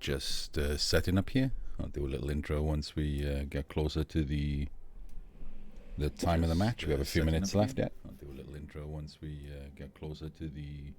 Just setting up here. I'll do a little intro once we get closer to the time of the match. We have a few minutes left yet. I'll do a little intro once we get closer to the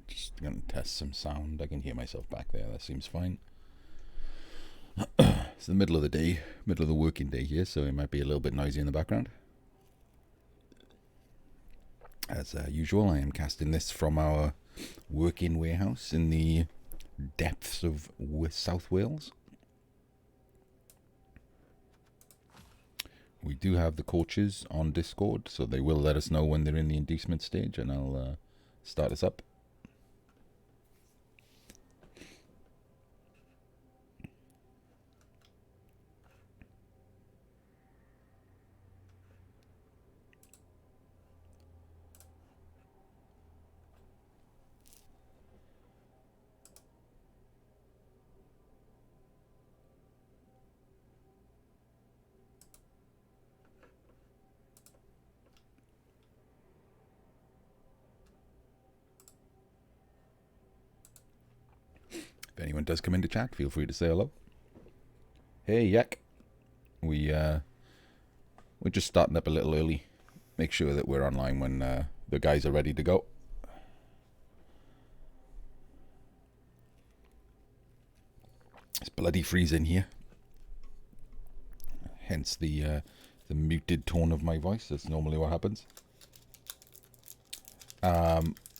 Just gonna test some sound. I can hear myself back there. That seems fine. It's the middle of the day, middle of the working day here, so it might be a little bit noisy in the background. As usual, I am casting this from our working warehouse in the depths of South Wales. We do have the coaches on Discord, so they will let us know when they're in the inducement stage, and I'll start us up. If anyone does come into chat, feel free to say hello. Hey, Yak. We're just starting up a little early. Make sure that we're online when the guys are ready to go. It's bloody freezing here. Hence the muted tone of my voice. That's normally what happens.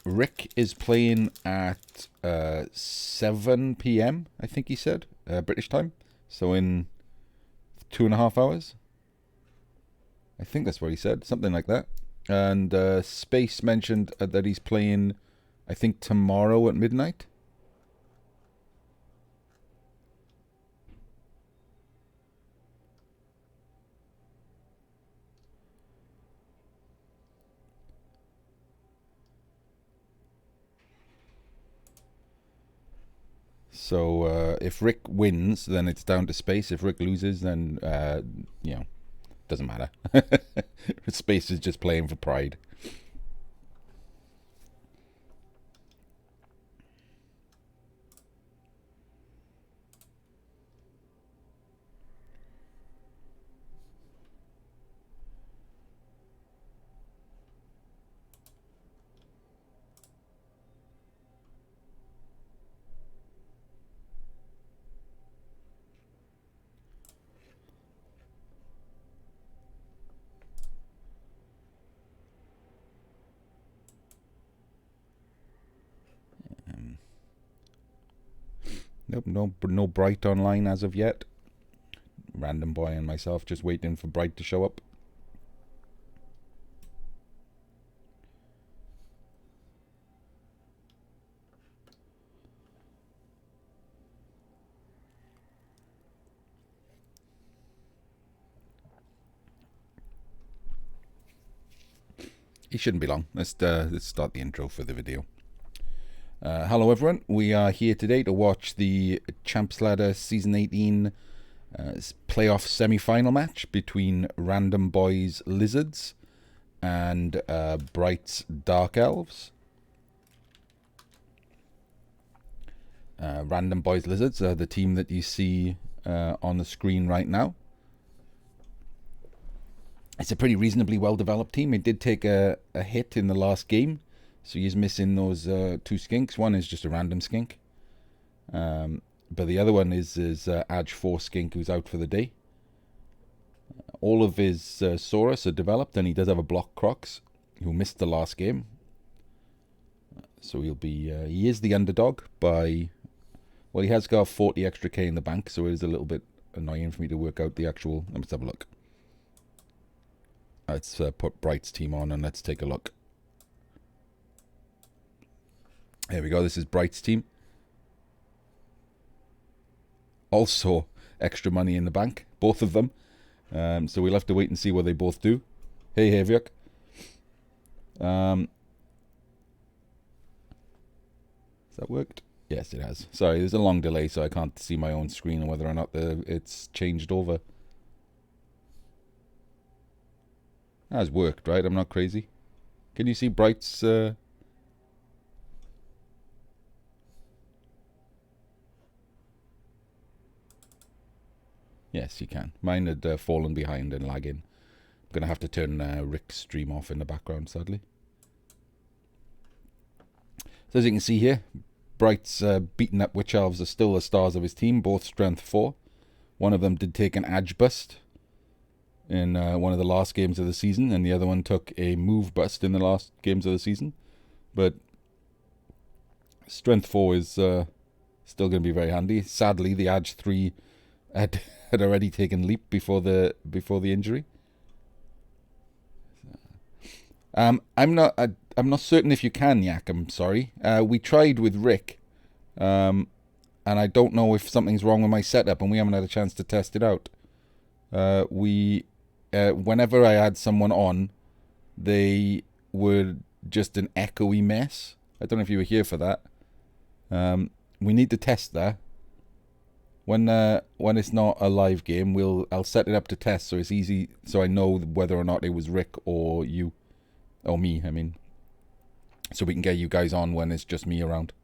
Rick is playing at 7 p.m. I think he said, British time. So in 2.5 hours. I think that's what he said, something like that. And Space mentioned that he's playing, I think, tomorrow at midnight. So if Rick wins, then it's down to Space. If Rick loses, then, you know, doesn't matter. Space is just playing for pride. Nope, no Br1ght online as of yet. RandomBoy and myself just waiting for Br1ght to show up. It shouldn't be long. Let's start the intro for the video. Hello everyone, we are here today to watch the Champs Ladder Season 18 playoff semi-final match between RandomBoy's Lizards and Br1ght's Dark Elves. RandomBoy's Lizards are the team that you see on the screen right now. It's a pretty reasonably well-developed team. It did take a hit in the last game. So he's missing those two skinks. One is just a random skink. But the other one is Edge 4 skink who's out for the day. All of his Saurus are developed, and he does have a block Crocs who missed the last game. So he'll be he is the underdog by, well, he has got 40 extra K in the bank, so it is a little bit annoying for me to work out the actual. Let's have a look. Let's put Br1ght's team on and let's take a look. There we go, this is Br1ght's team. Also, extra money in the bank, both of them. So we'll have to wait and see what they both do. Hey, Havyuk. Has that worked? Yes, it has. Sorry, there's a long delay, so I can't see my own screen and whether or not it's changed over. That's worked, right? I'm not crazy. Can you see Br1ht's... Yes, you can. Mine had fallen behind and lagging. I'm going to have to turn Rick's stream off in the background, sadly. So as you can see here, Br1ht's beaten up Witch Elves are still the stars of his team, both strength 4. One of them did take an edge bust in one of the last games of the season, and the other one took a move bust in the last games of the season. But strength 4 is still going to be very handy. Sadly, the edge 3 had already taken leap before the injury. I'm not certain if you can yak. I'm sorry. We tried with Rick, and I don't know if something's wrong with my setup, and we haven't had a chance to test it out. Whenever I had someone on, they were just an echoey mess. I don't know if you were here for that. We need to test that. When it's not a live game, I'll set it up to test so it's easy, so I know whether or not it was Rick or you. Or me, I mean. So we can get you guys on when it's just me around.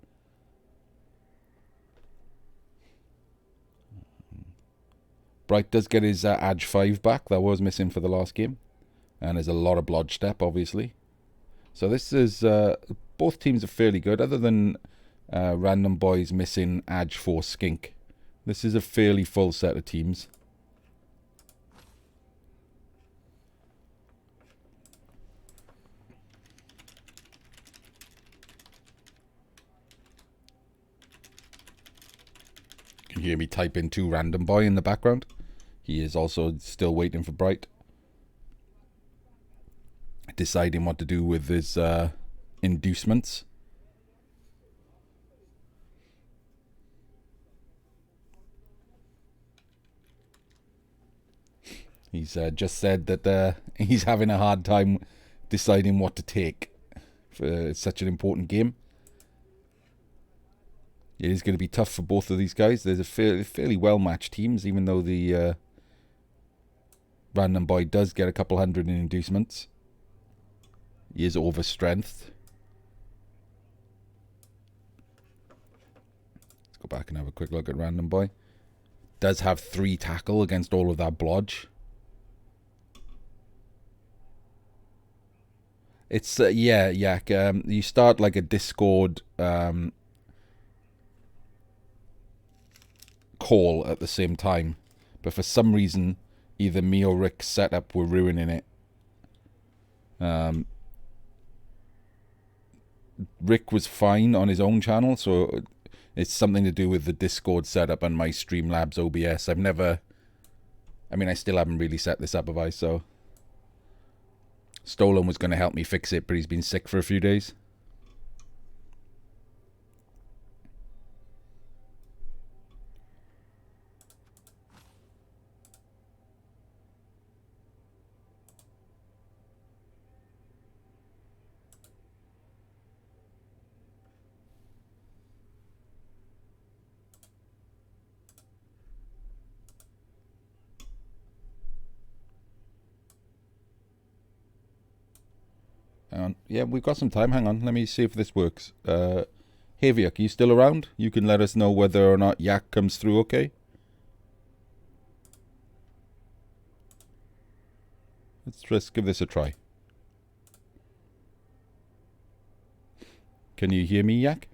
Br1ght does get his Edge 5 back. That was missing for the last game. And there's a lot of Blodge Step, obviously. So this is... both teams are fairly good, other than RandomBoy's missing Edge 4 Skink. This is a fairly full set of teams. You can hear me type in to RandomBoy in the background. He is also still waiting for Br1ght. Deciding what to do with his inducements. He's just said that he's having a hard time deciding what to take for such an important game. It is going to be tough for both of these guys. There's a fairly well-matched teams, even though the RandomBoy does get a couple hundred in inducements. He is over-strengthed. Let's go back and have a quick look at RandomBoy. Does have 3 tackle against all of that blodge. It's, yeah, Yak. You start like a Discord call at the same time. But for some reason, either me or Rick's setup were ruining it. Rick was fine on his own channel, so it's something to do with the Discord setup and my Streamlabs OBS. I still haven't really set this up, have I? So Stolen was going to help me fix it, but he's been sick for a few days. Hang on. Yeah, we've got some time. Hang on. Let me see if this works. Haviak, are you still around? You can let us know whether or not Yak comes through okay. Let's just give this a try. Can you hear me, Yak?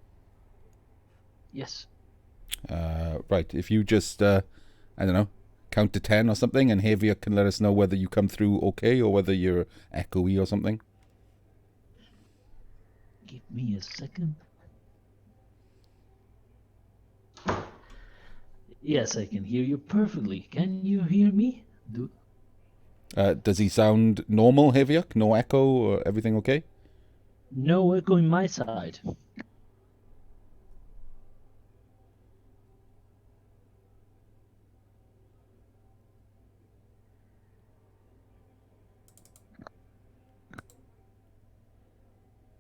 Yes. Right. If you just, I don't know, count to 10 or something, and Haviak can let us know whether you come through okay or whether you're echoey or something. Give me a second. Yes, I can hear you perfectly. Can you hear me? Does he sound normal, Haviak? No echo or everything okay? No echo in my side.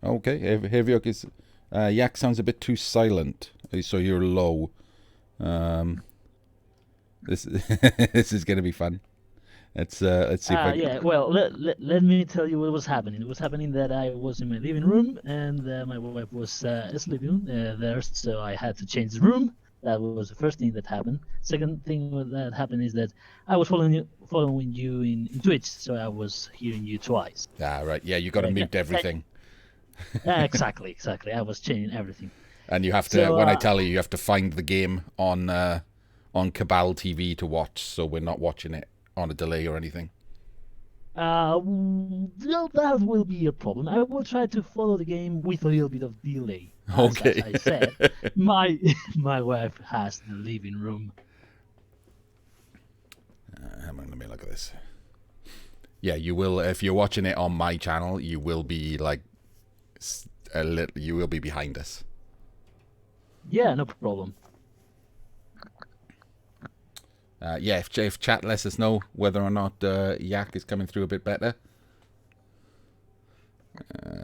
Okay, Haviak is Yak sounds a bit too silent, so you're low. This this is gonna be fun. Let's see if I can. Yeah, well, let me tell you what was happening. It was happening that I was in my living room and my wife was sleeping there, so I had to change the room. That was the first thing that happened. Second thing that happened is that I was following you in Twitch, so I was hearing you twice. Ah, right. Yeah, you got to mute everything, Exactly. I was changing everything. and you have to. So, When I tell you, you have to find the game on Cabal TV to watch, so we're not watching it on a delay or anything. well, that will be a problem. I will try to follow the game with a little bit of delay. Okay. As I said, my my wife has the living room. Hang on, let me look at this. Yeah, you will. If you're watching it on my channel, you will be like you will be behind us. Yeah, no problem. Yeah, if chat lets us know whether or not Yak is coming through a bit better,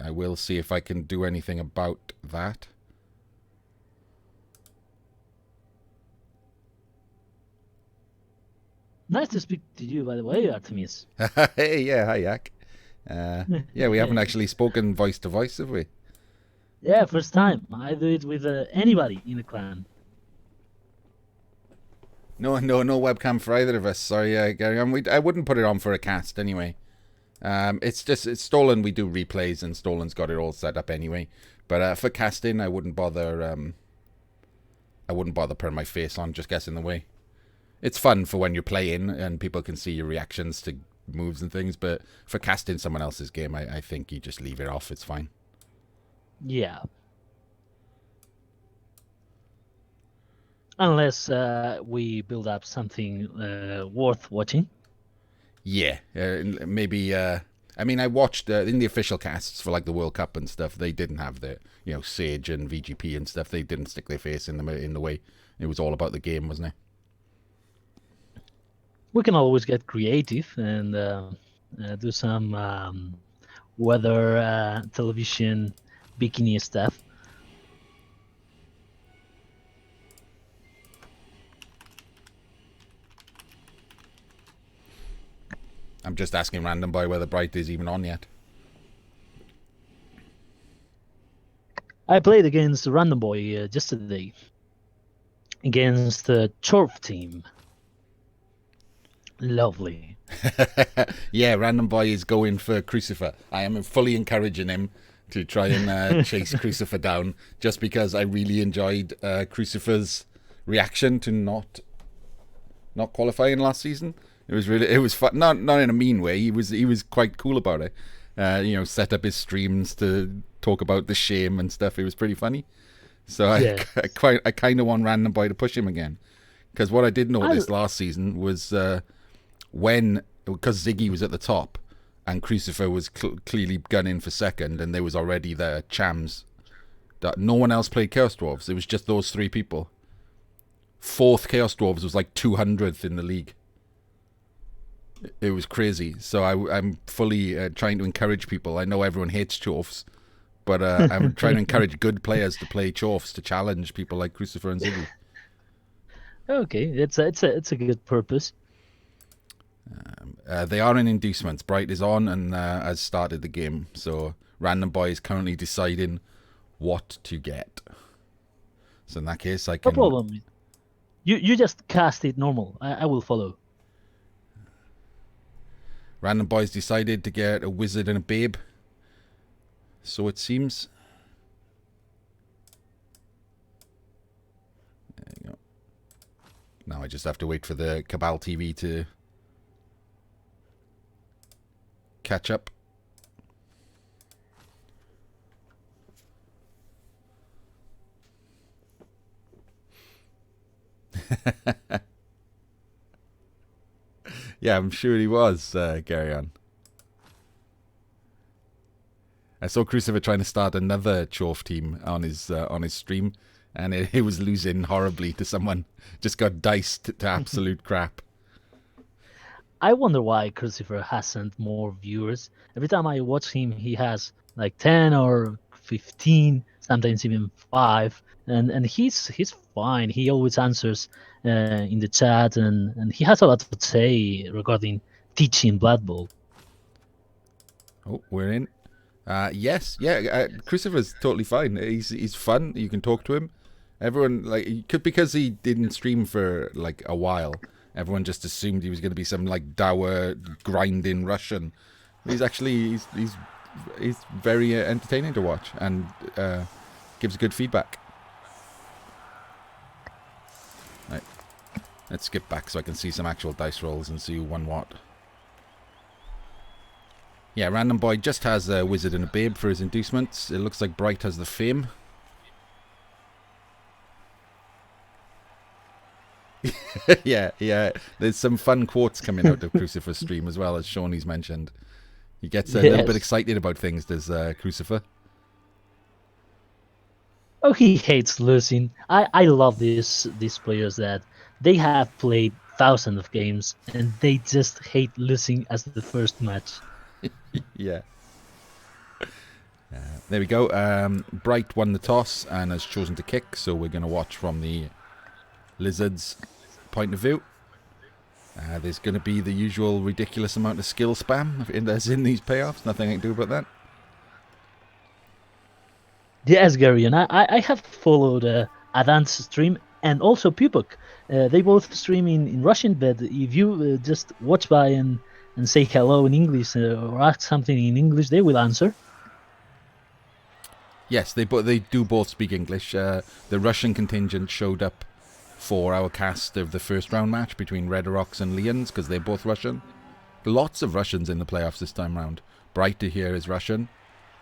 I will see if I can do anything about that. Nice to speak to you, by the way, Artemis. Hey, yeah, hi Yak. Yeah, we haven't actually spoken voice to voice, have we? Yeah, first time. I do it with anybody in the clan. No webcam for either of us. Sorry, Gary. I wouldn't put it on for a cast anyway. It's Stolen. We do replays, and Stolen's got it all set up anyway. But for casting, I wouldn't bother. I wouldn't bother putting my face on. Just gets in the way. It's fun for when you're playing and people can see your reactions to moves and things. But for casting someone else's game, I think you just leave it off. It's fine. Yeah. Unless we build up something worth watching. Yeah, maybe. I mean, I watched in the official casts for like the World Cup and stuff. They didn't have the Sage and VGP and stuff. They didn't stick their face in the way. It was all about the game, wasn't it? We can always get creative and do some weather television bikini stuff. I'm just asking RandomBoy whether Br1ght is even on yet. I played against RandomBoy yesterday against the Chorf team. Lovely. Yeah, RandomBoy is going for Crucifer. I am fully encouraging him to try and chase Crucifer down, just because I really enjoyed Crucifer's reaction to not qualifying last season. It was fun. Not in a mean way. He was quite cool about it. Set up his streams to talk about the shame and stuff. It was pretty funny. So I kind of want RandomBoy to push him again, because what I did notice last season was because Ziggy was at the top and Crucifer was clearly gunning for second, and there was already the chams that no one else played Chaos Dwarves. It was just those three people. Fourth Chaos Dwarves was like 200th in the league. It was crazy. So I'm fully trying to encourage people. I know everyone hates Chorfs, but I'm trying to encourage good players to play Chorfs to challenge people like Crucifer and Ziggy. Okay, it's a good purpose. They are in inducements. Br1ght is on and has started the game. So RandomBoy is currently deciding what to get. So in that case, I can... No problem. You just cast it normal. I will follow. RandomBoy's decided to get a wizard and a babe. So it seems. There you go. Now I just have to wait for the Cabal TV to catch up. Yeah, I'm sure he was, Gary on. I saw Crucifer trying to start another Chorf team on his stream, and it was losing horribly to someone. Just got diced to absolute crap. I wonder why Crucifer hasn't more viewers. Every time I watch him, he has like 10 or 15, sometimes even 5, and he's fine. He always answers in the chat, and he has a lot to say regarding teaching Blood Bowl. Oh, we're in. Yes, yeah. Crucifer's totally fine. He's fun. You can talk to him. Everyone because he didn't stream for like a while. Everyone just assumed he was going to be some like dour, grinding Russian. He's actually he's very entertaining to watch and gives good feedback. Right, let's skip back so I can see some actual dice rolls and see who won what. Yeah, RandomBoy just has a wizard and a babe for his inducements. It looks like Br1ght has the fame. yeah. There's some fun quotes coming out of Crucifer's stream as well, as Shawnee's mentioned. He gets a little bit excited about things, does Crucifer. Oh, he hates losing. I love these players that they have played thousands of games and they just hate losing as the first match. Yeah. There we go. Br1ght won the toss and has chosen to kick, so we're going to watch from the Lizards' point of view. There's going to be the usual ridiculous amount of skill spam that's in these payoffs. Nothing I can do about that. Yes, Gary, and I have followed Adan's stream and also Pupuk. They both stream in Russian, but if you just watch by and say hello in English or ask something in English, they will answer. Yes, they do both speak English. The Russian contingent showed up for our cast of the first round match between Br1ght and Lions because they're both Russian. Lots of Russians in the playoffs this time round. Br1ght here is Russian.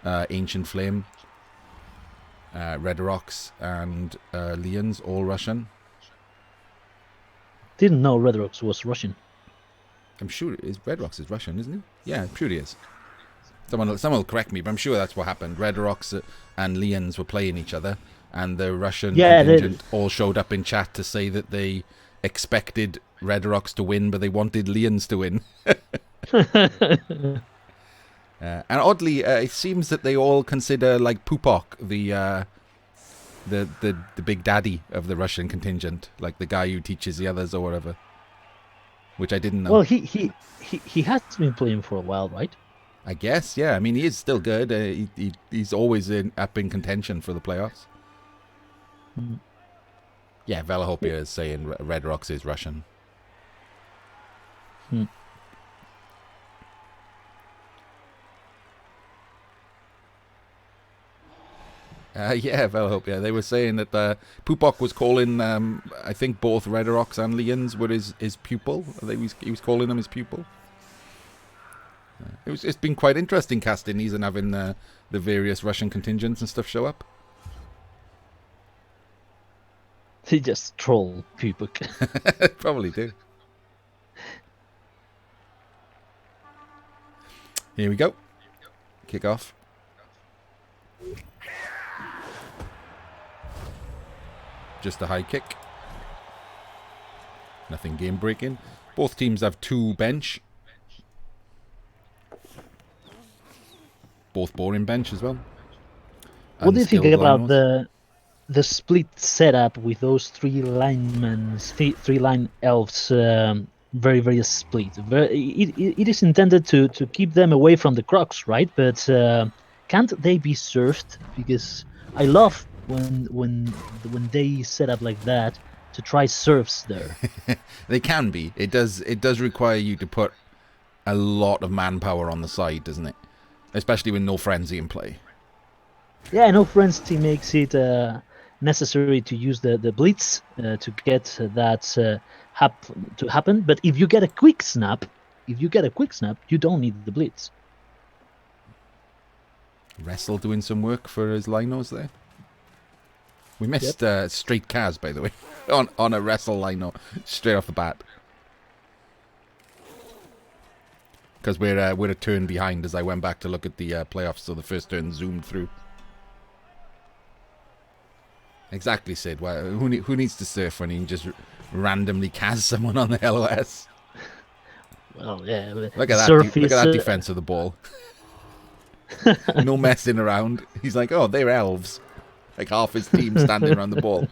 Ancient Flame, Br1ght and Lions all Russian. Didn't know Br1ght was Russian. I'm sure Br1ght is Russian, isn't he? Yeah, I'm sure he is. Someone will correct me, but I'm sure that's what happened. Br1ght and Lions were playing each other, and the Russian contingent all showed up in chat to say that they expected Br1ght to win, but they wanted Lions to win. And oddly, it seems that they all consider like Pupok the big daddy of the Russian contingent, like the guy who teaches the others or whatever. Which I didn't know. Well, he has been playing for a while, right? I guess, yeah. I mean, he is still good. He's always up in contention for the playoffs. Mm. Yeah, Velahopia is saying Br1ght is Russian. Hmm. Yeah, Velahopia. They were saying that Pupok was calling, I think both Br1ght and Lions were his pupil. He was calling them his pupil. It's been quite interesting casting these and having the various Russian contingents and stuff show up. They just troll Pupuk. Probably do. Here we go. Kick off. Just a high kick. Nothing game breaking. Both teams have 2 bench. Both boring bench as well. What do you think about linos. the split setup with those 3 linemen, 3 line elves? Very, very split. It is intended to keep them away from the crocs, right? But can't they be served? Because I love when they set up like that to try serfs there. They can be. It does require you to put a lot of manpower on the side, doesn't it? Especially with no frenzy in play. Yeah, no frenzy makes it necessary to use the blitz to get that to happen. But if you get a quick snap, you don't need the blitz. Wrestle doing some work for his linos there. We missed straight Kaz, by the way, on a wrestle lino straight off the bat. Because we're a turn behind as I went back to look at the playoffs, so the first turn zoomed through. Exactly, Sid. Well, who needs to surf when he can just randomly cast someone on the LOS? Well, yeah. Look at that. Look at that defense of the ball. No messing around. He's like, oh, they're elves. Like half his team standing around the ball.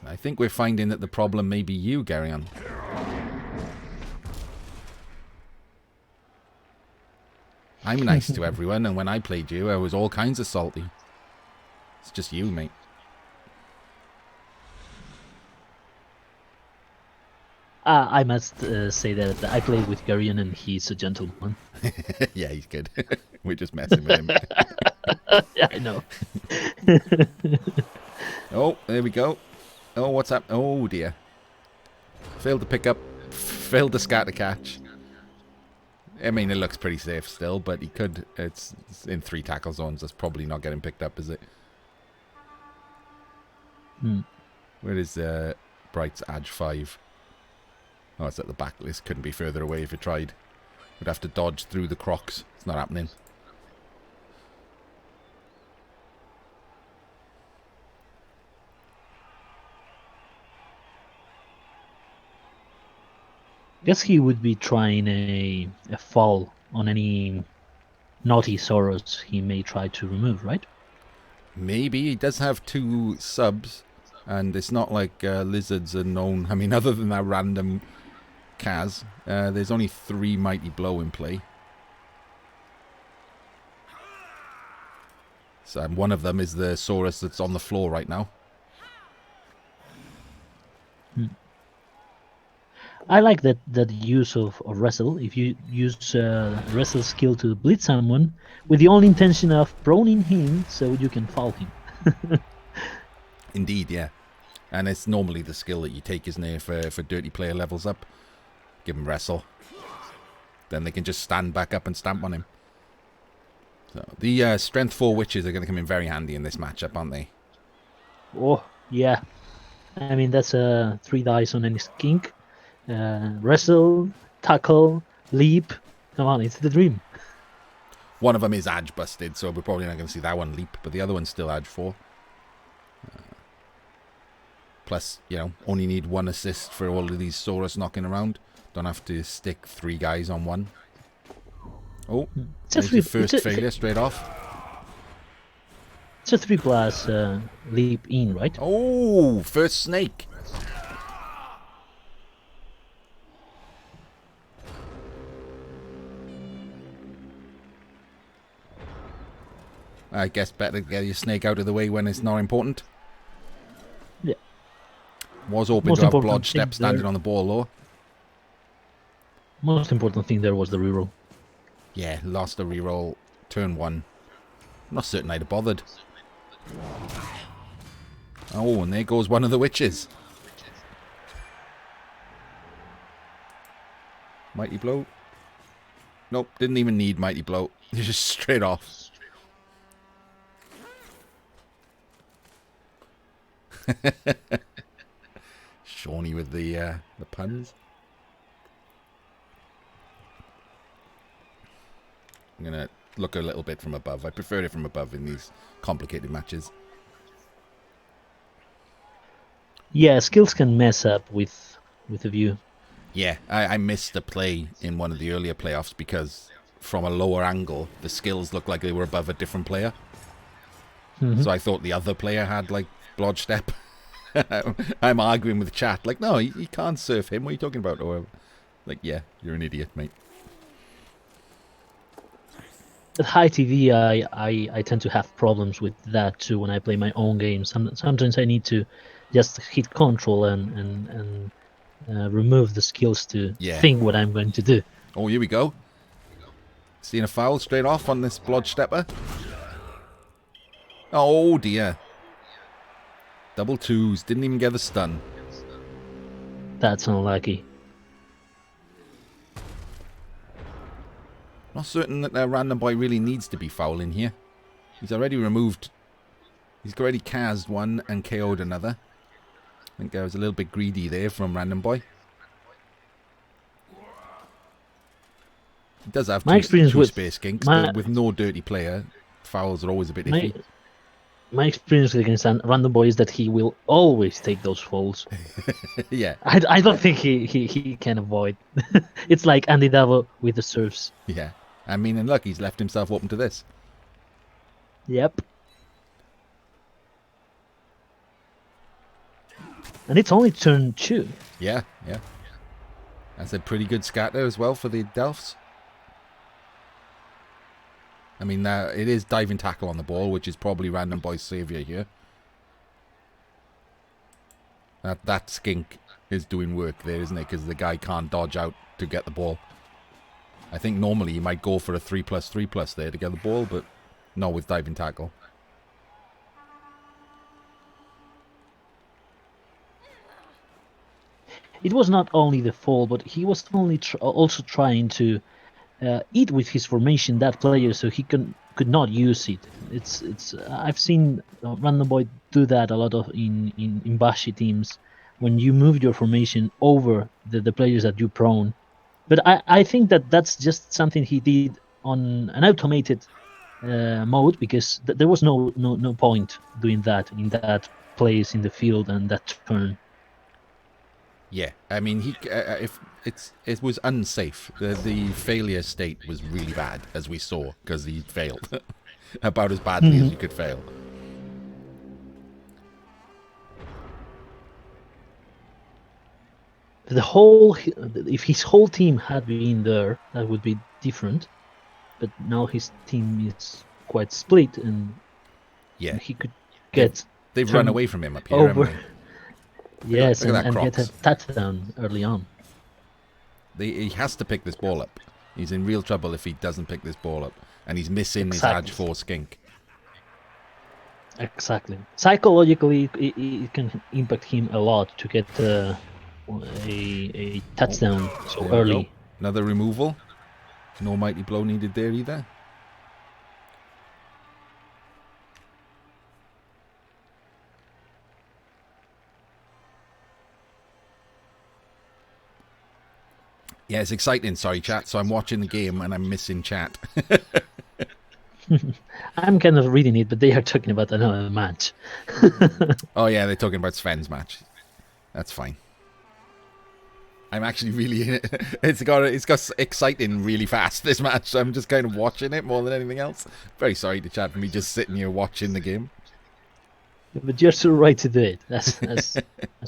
I think we're finding that the problem may be you, Garyon. I'm nice to everyone, and when I played you, I was all kinds of salty. It's just you, mate. I must say that I played with Garion and he's a gentleman. Yeah, he's good. We're just messing with him. Yeah, I know. Oh, there we go. Oh, what's up? Oh, dear. Failed to pick up. Failed to scatter catch. I mean, it looks pretty safe still, but he could... It's in 3 tackle zones. That's probably not getting picked up, is it? Where is Br1ht's Edge 5? Oh, it's at the back. This couldn't be further away if it tried. We'd have to dodge through the crocs. It's not happening. Guess he would be trying a fall on any naughty Soros he may try to remove, right? Maybe. He does have 2 subs, and it's not like lizards are known. I mean, other than that random Kaz, there's only 3 Mighty Blow in play. So, and one of them is the Saurus that's on the floor right now. I like that use of wrestle. If you use wrestle skill to blitz someone with the only intention of proning him so you can foul him. Indeed, yeah. And it's normally the skill that you take, isn't it, for dirty player levels up. Give him wrestle. Then they can just stand back up and stamp on him. So the strength 4 witches are going to come in very handy in this matchup, aren't they? Oh, yeah. I mean, that's 3 dice on any skink. Wrestle, tackle, leap. Come on, it's the dream. One of them is edge busted, so we're probably not going to see that one leap, but the other one's still edge 4. Plus, you know, only need 1 assist for all of these Saurus knocking around. Don't have to stick 3 guys on 1. Oh, there's the first failure straight off. It's a 3+ leap in, right? Oh, first snake. I guess better get your snake out of the way when it's not important. Yeah. Was hoping to have Br1ght step standing on the ball, though. Most important thing there was the reroll. Yeah, lost the reroll. Turn 1. Not certain I'd have bothered. Oh, and there goes one of the witches. Mighty Blow. Nope, didn't even need Mighty Blow. Just straight off. Shawnee with the puns. I'm gonna look a little bit from above. I prefer it from above in these complicated matches. Yeah, skills can mess up with the view. Yeah, I missed a play in one of the earlier playoffs because from a lower angle, the skills looked like they were above a different player. So I thought the other player had, like, Br1ght step. I'm arguing with chat. Like, no, you can't surf him. What are you talking about? Or, like, yeah, you're an idiot, mate. At high TV, I tend to have problems with that too when I play my own games. Sometimes I need to just hit control and remove the skills to think what I'm going to do. Oh, here we go. Seeing a foul straight off on this Br1ght stepper. Oh dear. Double 2s. Didn't even get the stun. That's unlucky. Not certain that RandomBoy really needs to be fouling here. He's already removed. He's already Kaz'd one and KO'd another. I think I was a little bit greedy there from RandomBoy. He does have two spare skinks, but with no dirty player, fouls are always a bit iffy. My experience against RandomBoy is that he will always take those falls. Yeah, I don't think he can avoid. It's like Andy Davo with the serves. yeah. I mean, and look, he's left himself open to this. Yep. And it's only turn 2. Yeah, yeah. That's a pretty good scatter as well for the Delphs. I mean, it is diving tackle on the ball, which is probably RandomBoy's saviour here. That skink is doing work there, isn't it? Because the guy can't dodge out to get the ball. I think normally you might go for a 3+3+ there to get the ball, but not with diving tackle. It was not only the fall, but he was also trying to eat with his formation that player, so he could not use it. It's I've seen RandomBoy do that a lot of in Bashi teams when you move your formation over the players that you prone. But I think that's just something he did on an automated mode, because there was no point doing that in that place in the field and that turn. Yeah, I mean, if it was unsafe. The failure state was really bad, as we saw, because he failed about as badly as you could fail. If his whole team had been there, that would be different. But now his team is quite split, and Yeah, he could get they've run away from him up here, over. haven't they? Yes, look at that and get a Crocs. touchdown early on. He has to pick this ball up. He's in real trouble if he doesn't pick this ball up, and he's missing his Edge 4 skink. Exactly. Psychologically, it can impact him a lot to get a touchdown so early. Another removal. No mighty blow needed there either. Yeah, it's exciting. Sorry, chat. So I'm watching the game and I'm missing chat. I'm kind of reading it, but they are talking about another match. Oh yeah, they're talking about Sven's match. That's fine. I'm actually really in it. It's got exciting really fast, this match. So I'm just kind of watching it more than anything else. Very sorry to chat for me just sitting here watching the game. But you're so right to do it. As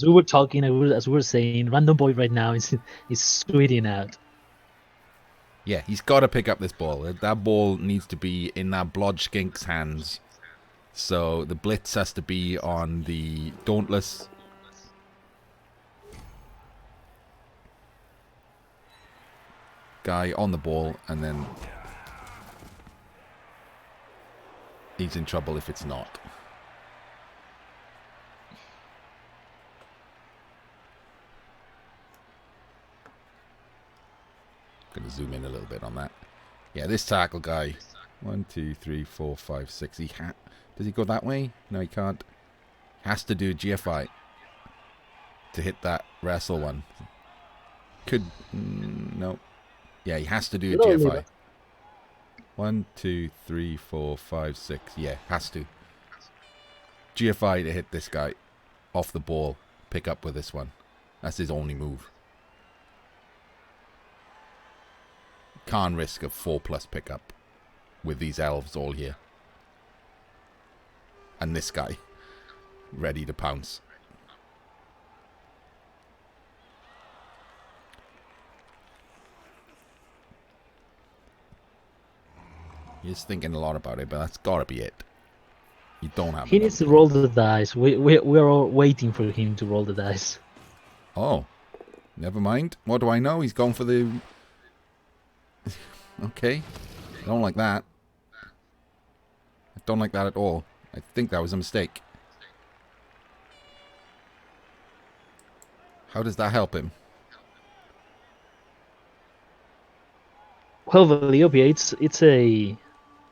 we were talking, as we were saying, RandomBoy right now is squeezing out. Yeah, he's got to pick up this ball. That ball needs to be in that Blodge Skink's hands. So the blitz has to be on the Dauntless. Guy on the ball, and then he's in trouble if it's not. Gonna zoom in a little bit on that. Yeah, this tackle guy. 1, 2, 3, 4, 5, 6. Does he go that way? No, he can't. Has to do GFI to hit that wrestle one. Could no. Yeah, he has to do a GFI. 1, 2, 3, 4, 5, 6. Yeah, has to. GFI to hit this guy off the ball. Pick up with this one. That's his only move. Can't risk a 4+ pickup with these elves all here. And this guy ready to pounce. He's thinking a lot about it, but that's gotta be it. You don't have. He needs to roll the dice. We're all waiting for him to roll the dice. Oh, never mind. What do I know? He's gone for the. Okay, I don't like that. I don't like that at all. I think that was a mistake. How does that help him? Well, Valiopia, it's a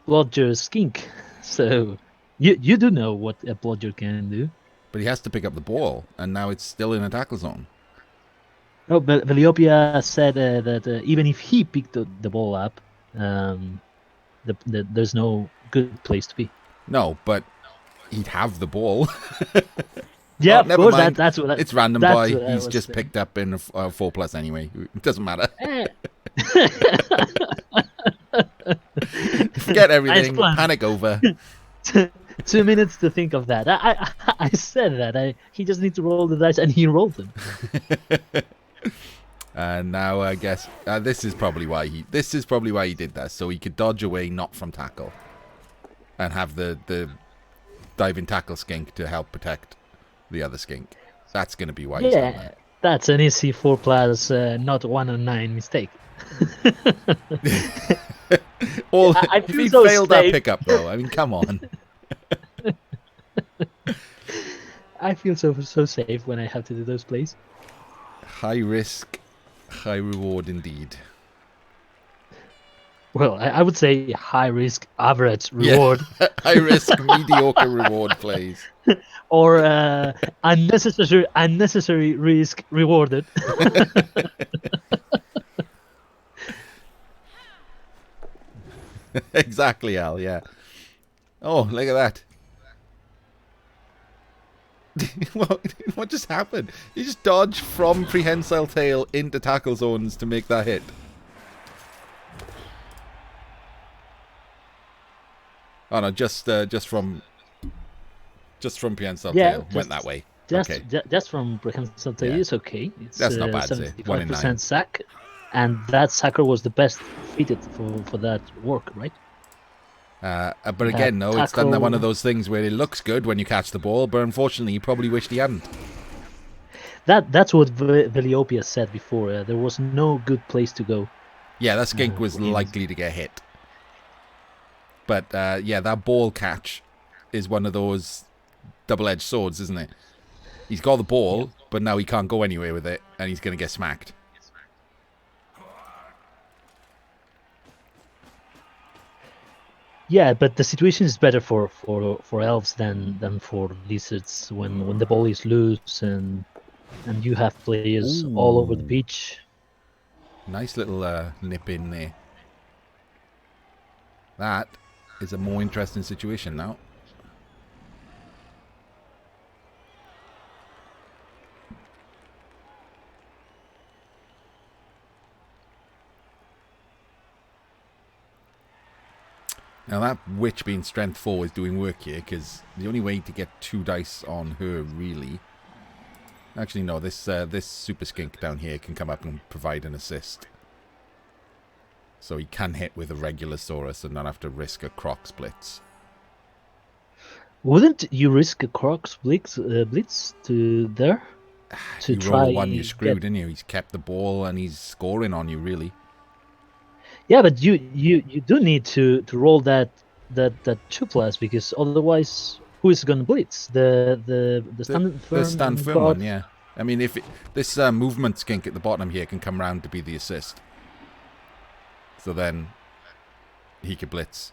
blodger skink, so you do know what a blodger can do. But he has to pick up the ball, and now it's still in a tackle zone. Oh, but Valiopia said that even if he picked the ball up, there's no good place to be. No, but he'd have the ball. Yeah, Oh, of never course. mind. That's what. It's random That's boy. what I He's was just saying. picked up in a 4+ anyway. It doesn't matter. Eh. Forget Nice everything. plan. Panic over. 2 minutes to think of that. I said that. He just needs to roll the dice, and he rolled them. And now I guess this is probably why he did that, so he could dodge away, not from tackle, and have the diving tackle skink to help protect the other skink. That's going to be why he's done Yeah, that. that's an easy 4+, not 1 on 9 mistake. I If feel he so failed that safe. pickup though, I mean, come on. I feel so safe when I have to do those plays. High risk, high reward indeed. Well, I would say high risk, average reward, Yeah. High risk, mediocre reward plays. or unnecessary risk rewarded. Exactly, Al. Yeah. Oh, look at that. What just happened? You just dodge from prehensile tail into tackle zones to make that hit. Oh no, just from prehensile tail went that way. Okay, Just from prehensile tail is okay. It's that's not bad. 75% sack, and that sacker was the best fitted for that work, right? But again, no, it's done one of those things where it looks good when you catch the ball, but unfortunately, you probably wished he hadn't. That's what Veliopia said before. There was no good place to go. Yeah, that skink was likely to get hit. But yeah, that ball catch is one of those double-edged swords, isn't it? He's got the ball, but now he can't go anywhere with it, and he's going to get smacked. Yeah, but the situation is better for elves than for lizards when the ball is loose and you have players all over the pitch. Nice little nip in there. That is a more interesting situation now. Now that witch being strength 4 is doing work here, because the only way to get 2 dice on her, really... Actually, no, this super skink down here can come up and provide an assist. So he can hit with a regular Saurus and not have to risk a Croc Blitz. Wouldn't you risk a Croc Blitz to there? To you roll a 1, you're screwed, didn't you? He's kept the ball and he's scoring on you, really. Yeah, but you do need to roll that 2+, because otherwise, who is going to blitz? The stand firm one, yeah. I mean, if this movement skink at the bottom here can come round to be the assist, so then he could blitz.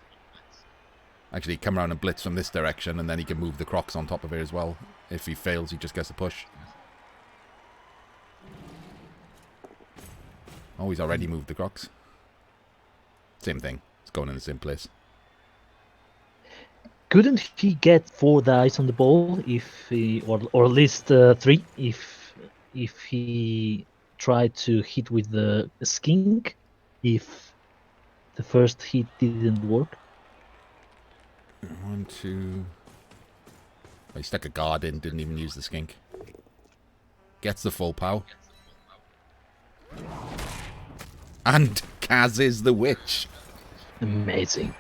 Actually, come around and blitz from this direction, and then he can move the Crocs on top of it as well. If he fails, he just gets a push. Oh, he's already moved the Crocs. Same thing. It's going in the same place. Couldn't he get 4 dice on the ball if he, or at least 3 if he tried to hit with the skink if the first hit didn't work? 1, 2. Oh, he stuck a guard in, didn't even use the skink. Gets the full pow. And Kaz is the witch. Amazing.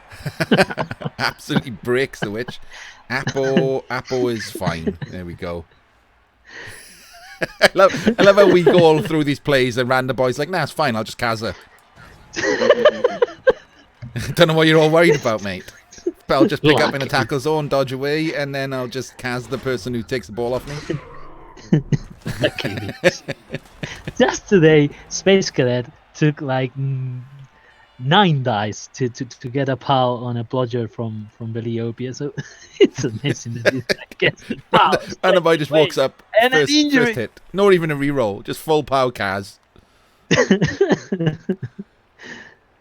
Absolutely breaks the witch. Apple is fine. There we go. I love how we go all through these plays and RandomBoy's like, nah, it's fine, I'll just Kaz her. Don't know what you're all worried about, mate. But I'll just pick up in a tackle zone, dodge away, and then I'll just Kaz the person who takes the ball off me. Just today, Space Cadet took like 9 dice to get a POW on a blodger from Beliopia, so it's amazing that this guy gets the POW. RandomBoy just walks up, and first hit. Not even a reroll, just full POW Kaz.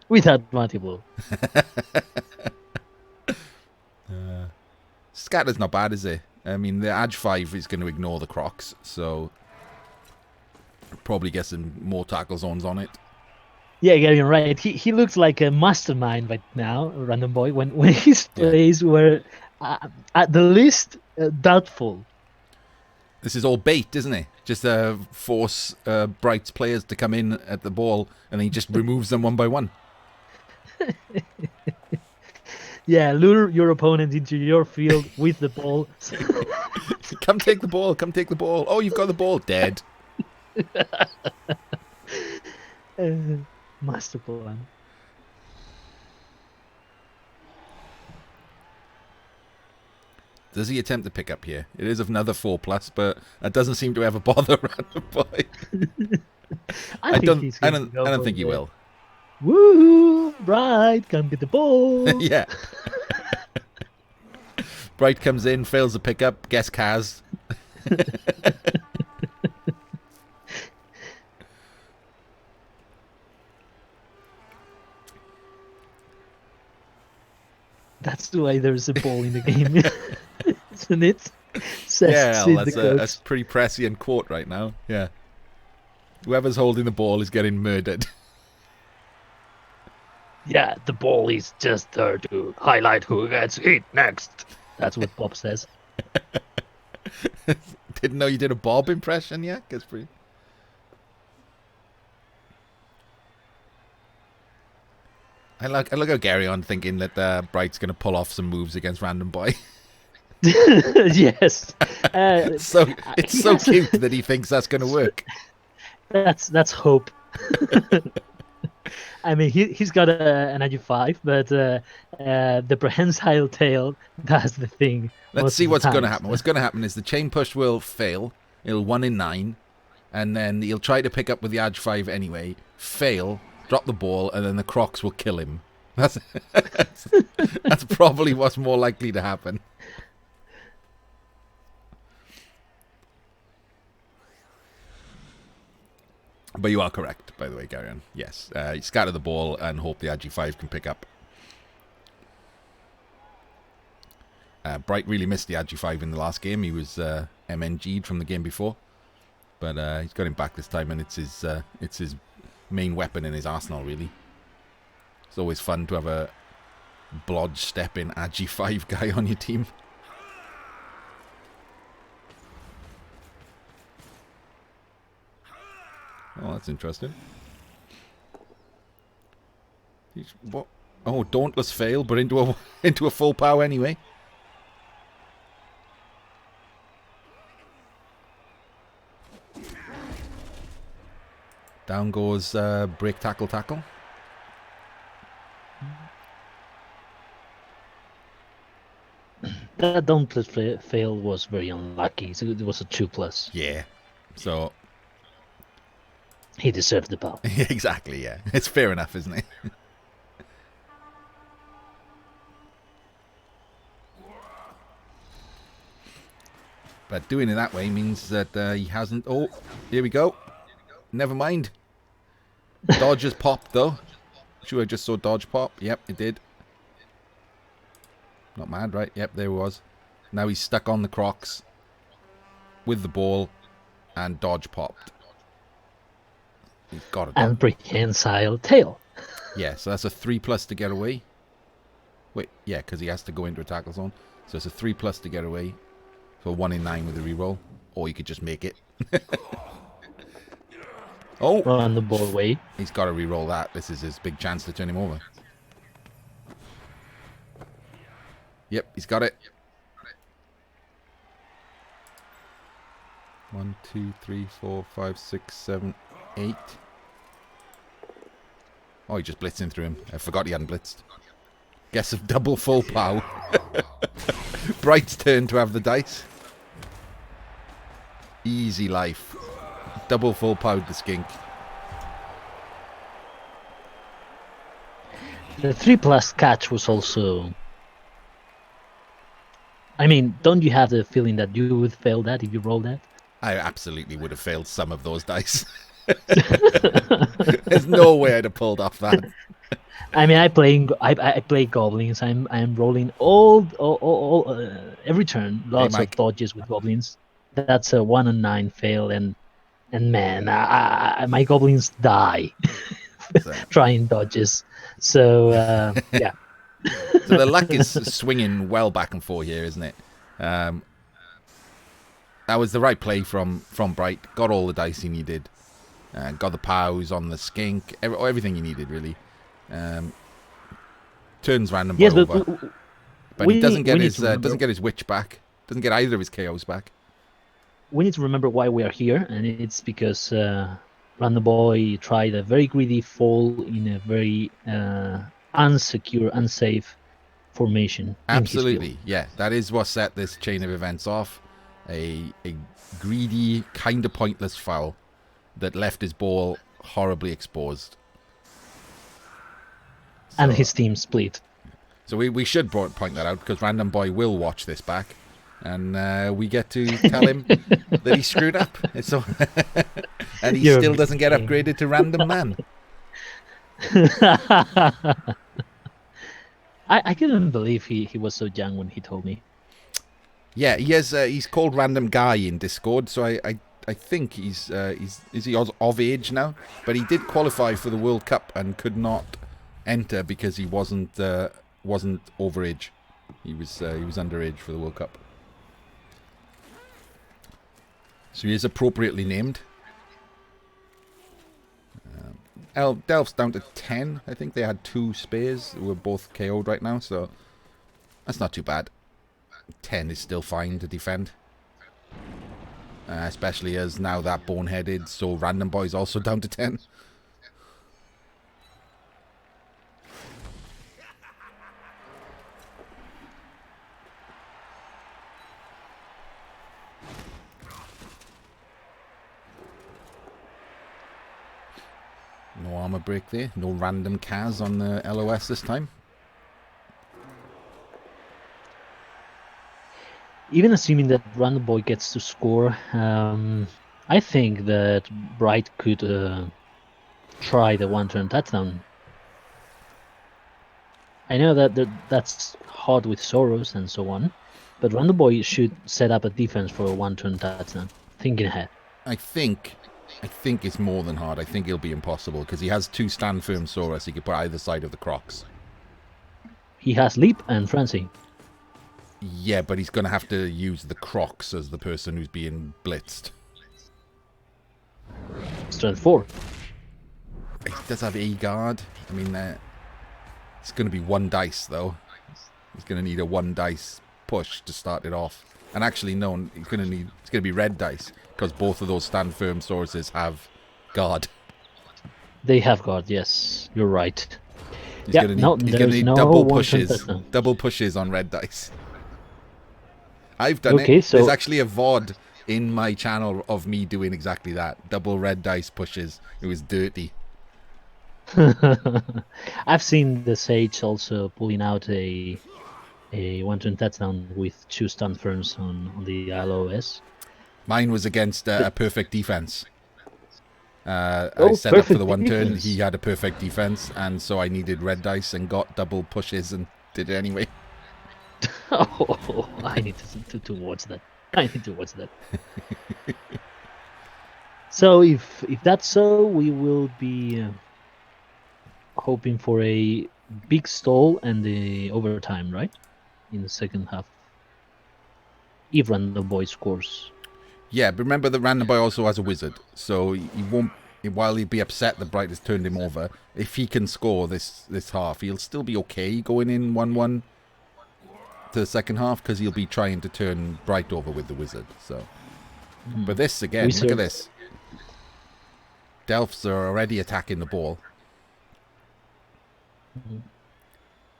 Without multiple. Scatter's not bad, is it? I mean, the Edge 5 is going to ignore the Crocs, so probably get some more tackle zones on it. Yeah, you're right. He looks like a mastermind right now, RandomBoy. When his plays were at the least doubtful. This is all bait, isn't it? Just force Br1ht's players to come in at the ball, and he just removes them one by one. Yeah, lure your opponent into your field with the ball. Come take the ball. Come take the ball. Oh, you've got the ball. Dead. Master plan. Does he attempt to pick up here? It is another 4+, but that doesn't seem to ever bother RandomBoy. I don't think he will. Woohoo! Br1ght, come get the ball. Yeah. Br1ght comes in, fails the pickup, gets Kaz. That's why there's a ball in the game, isn't it? That's pretty prescient quote right now. Yeah. Whoever's holding the ball is getting murdered. Yeah, the ball is just there to highlight who gets hit next. That's what Bob says. Didn't know you did a Bob impression yet? That's pretty. I like how Gary on thinking that Br1ht's going to pull off some moves against RandomBoy. Yes. It's so cute that he thinks that's going to work. That's hope. I mean, he's got an AG5, but the prehensile tail does the thing. Let's see what's going to happen. What's going to happen is the chain push will fail. It'll 1 in 9, and then he'll try to pick up with the AG5 anyway. Fail, drop the ball, and then the Crocs will kill him. That's probably what's more likely to happen. But you are correct, by the way, Gary. Yes, you scatter the ball and hope the AG5 can pick up. Br1ght really missed the AG5 in the last game. He was MNG'd from the game before, but he's got him back this time, and it's his main weapon in his arsenal, really. It's always fun to have a blodge stepping AG5 guy on your team. Oh, that's interesting. What? Oh, dauntless fail, but into a full power anyway. Down goes break tackle. That dauntless fail was very unlucky. So it was a 2+. Yeah. So he deserved the ball. Exactly, yeah. It's fair enough, isn't it? But doing it that way means that he hasn't... Oh, here we go. Never mind. Dodge has popped, though. Sure, I just saw dodge pop. Yep, it did. Not mad, right? Yep, there he was. Now he's stuck on the Crocs with the ball, and dodge popped. He's got it. And prehensile tail. Yeah, so that's a 3+ to get away. Wait, yeah, because he has to go into a tackle zone. So it's a 3+ to get away. So 1 in 9 with a reroll. Or you could just make it. Oh! On the ball away. He's got to reroll that. This is his big chance to turn him over. Yep, he's got it. 1, 2, 3, 4, 5, 6, 7, 8. Oh, he just blitzed him through him. I forgot he hadn't blitzed. Guess of double full pow. Br1ht's turn to have the dice. Easy life. Double full powed the skink. The 3+ catch was also... I mean, don't you have the feeling that you would fail that if you roll that? I absolutely would have failed some of those dice. There's no way I'd have pulled off that. I mean, I play goblins. I'm rolling every turn. Hey, Lots of Mike. dodges with goblins. That's a 1 and 9 fail, and man, my goblins die So, trying dodges. So yeah. so the luck is swinging well back and forth here, isn't it? That was the right play from Br1ght. Got all the dice he needed. Got the pows on the skink. Everything he needed, really. Turns Random Boy Yes, but over. But he doesn't get need his to remember. witch back. Doesn't get either of his KOs back. We need to remember why we are here, and it's because RandomBoy tried a very greedy fall in a very unsecure, unsafe formation in his Absolutely, field. yeah. That is what set this chain of events off. A greedy, kind of pointless foul that left his ball horribly exposed. And So, his team split. so we should point that out because Random Boy will watch this back, and we get to tell him that he screwed up. So, and he still doesn't get upgraded to Random Man. I couldn't believe he was so young when he told me. Yeah, he has. He's called Random Guy in Discord, so I think he's is he of age now? But he did qualify for the World Cup and could not enter because he wasn't overage. He was underage for the World Cup. So he is appropriately named. Elves down to 10. I think they had 2 spares who were both KO'd right now, so that's not too bad. 10 is still fine to defend. Especially as now that boneheaded, so Random Boy's also down to 10. No armor break there. No random Kaz on the LOS this time. Even assuming that RandomBoy gets to score, I think that Br1ght could try the one-turn touchdown. I know that that's hard with Soros and so on, but RandomBoy should set up a defense for a one-turn touchdown, thinking ahead. I think it's more than hard. I think it'll be impossible because he has 2 stand firm Saurus he could put either side of the Crocs. He has Leap and Frenzy. Yeah, but he's going to have to use the Crocs as the person who's being blitzed. Strength 4. He does have a guard. I mean, it's going to be 1 dice, though. He's going to need a 1 dice push to start it off. And actually, no, it's going to be red dice because both of those stand firm sources have guard. They have guard, yes. You're right. He's going to need double pushes on red dice. I've done it. So there's actually a VOD in my channel of me doing exactly that. Double red dice pushes. It was dirty. I've seen the Sage also pulling out a one-turn touchdown with 2 stun firms on the LOS. Mine was against a perfect defense. I set up for the 1 turn. He had a perfect defense, and so I needed red dice and got double pushes and did it anyway. Oh, I need to watch that. I need to watch that. So if that's so, we will be hoping for a big stall and the overtime, right? In the second half. If RandomBoy scores. Yeah, but remember that Random Boy also has a wizard, so he won't. While he'd be upset that Br1ght has turned him over, if he can score this half, he'll still be okay going in 1-1 to the second half because he'll be trying to turn Br1ght over with the wizard. So, but this again, look at this. Delphs are already attacking the ball.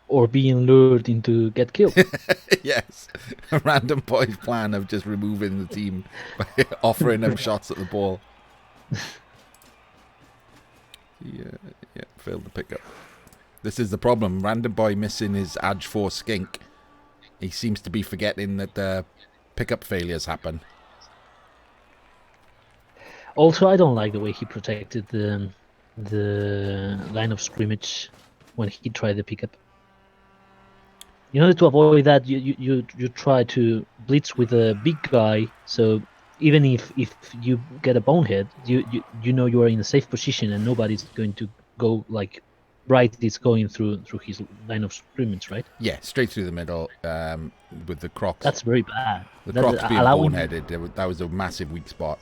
Or being lured into get killed. Yes, Random Boy's plan of just removing the team by offering them shots at the ball. Yeah, failed the pickup. This is the problem. Random Boy missing his Edge 4 skink. He seems to be forgetting that pickup failures happen. Also, I don't like the way he protected the line of scrimmage when he tried the pickup. In order to avoid that, you try to blitz with a big guy. So even if you get a bonehead, you know you are in a safe position and nobody's going to go like Br1ght is going through his line of scrimmage, right? Yeah, straight through the middle with the Crocs. That's very bad. The That Crocs being allowing boneheaded, that was a massive weak spot.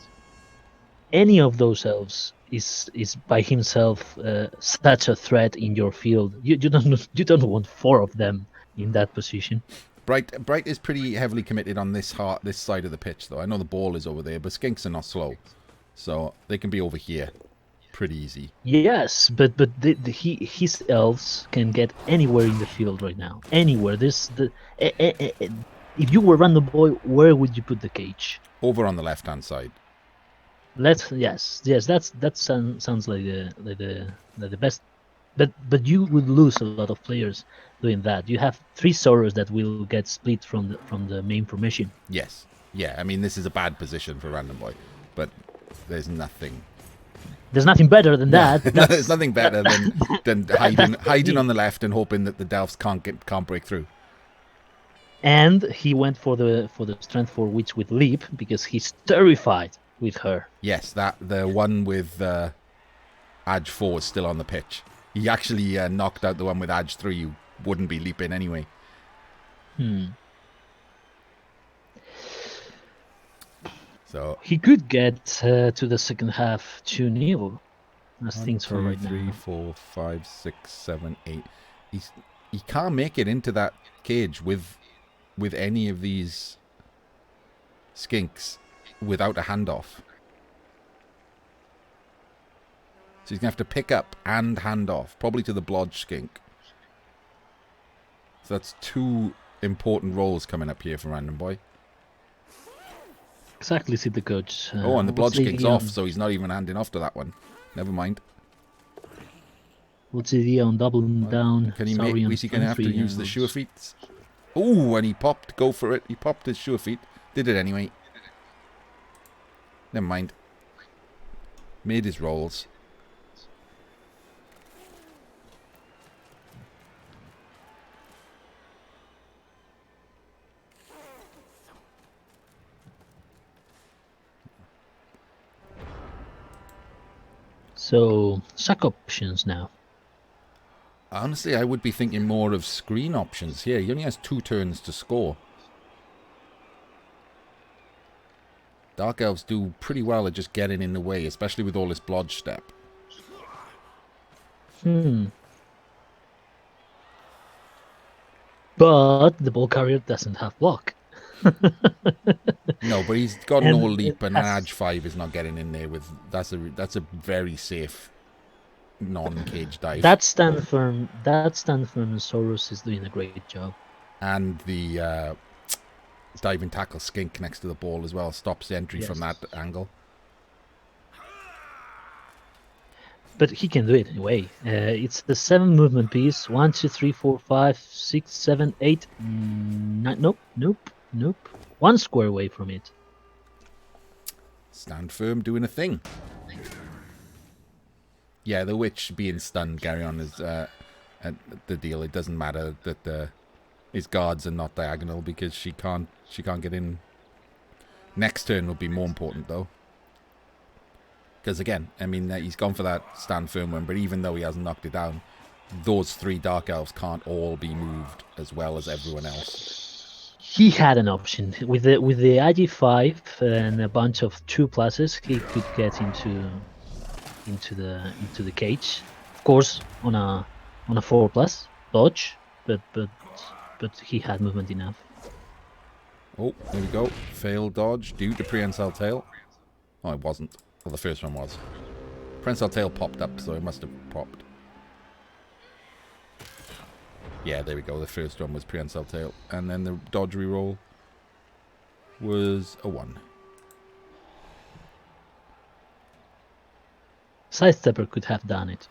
any of those elves is by himself such a threat in your field. You don't want 4 of them in that position. Br1ght is pretty heavily committed on this side of the pitch, though. I know the ball is over there, but skinks are not slow, so they can be over here pretty easy. Yes, but his elves can get anywhere in the field right now. Anywhere. If you were RandomBoy, where would you put the cage? Over on the left-hand side. Yes. That sounds like the best. But you would lose a lot of players doing that. You have 3 Soros that will get split from the main formation. Yes. Yeah, I mean, this is a bad position for RandomBoy, but there's nothing. There's nothing better than that. There's nothing better than hiding on the left and hoping that the Delphs can't break through. And he went for the strength 4 witch with leap because he's terrified with her. Yes, the one with Edge 4 is still on the pitch. He actually knocked out the one with Edge 3 who wouldn't be leaping anyway. So he could get to the second half 2-0 as things are right 3, now. 4, 5, 6, 7, 8. He can't make it into that cage with any of these skinks without a handoff. So he's going to have to pick up and hand off, probably to the Blodge skink. So that's 2 important roles coming up here for RandomBoy. Exactly, said the coach. And the Blodge skink's off, so he's not even handing off to that one. Never mind. What's the idea on doubling down? Can he make? Is he going to have to use the sure feet? Oh, and he popped. Go for it. He popped his sure feet. Did it anyway. Never mind. Made his rolls. So, suck options now. Honestly, I would be thinking more of screen options here. He only has 2 turns to score. Dark Elves do pretty well at just getting in the way, especially with all this Blodge step. But the ball carrier doesn't have block. No, but he's got no leap, and an Edge 5 is not getting in there with. That's a very safe non-cage dive. That stand firm Soros is doing a great job. And the diving tackle skink next to the ball as well stops the entry from that angle. But he can do it anyway. It's the 7 movement piece. 1, 2, 3, 4, 5, 6, 7, 8, 9. Nope. 1 square away from it. Stand firm, doing a thing. Yeah, the witch being stunned, carry on is the deal. It doesn't matter that his guards are not diagonal because she can't get in. Next turn will be more important though. Because again, I mean, he's gone for that stand firm one, but even though he hasn't knocked it down, those 3 Dark Elves can't all be moved as well as everyone else. He had an option with the IG5 and a bunch of 2+s. He could get into the cage, of course, on a 4+ dodge, but he had movement enough. Oh, there we go. Failed dodge due to prehensile tail. Oh, it wasn't. Well, the first one was. Prehensile tail popped up, so it must have popped. Yeah, there we go. The first one was prehensile tail. And then the dodge reroll was a 1. Sidestepper could have done it.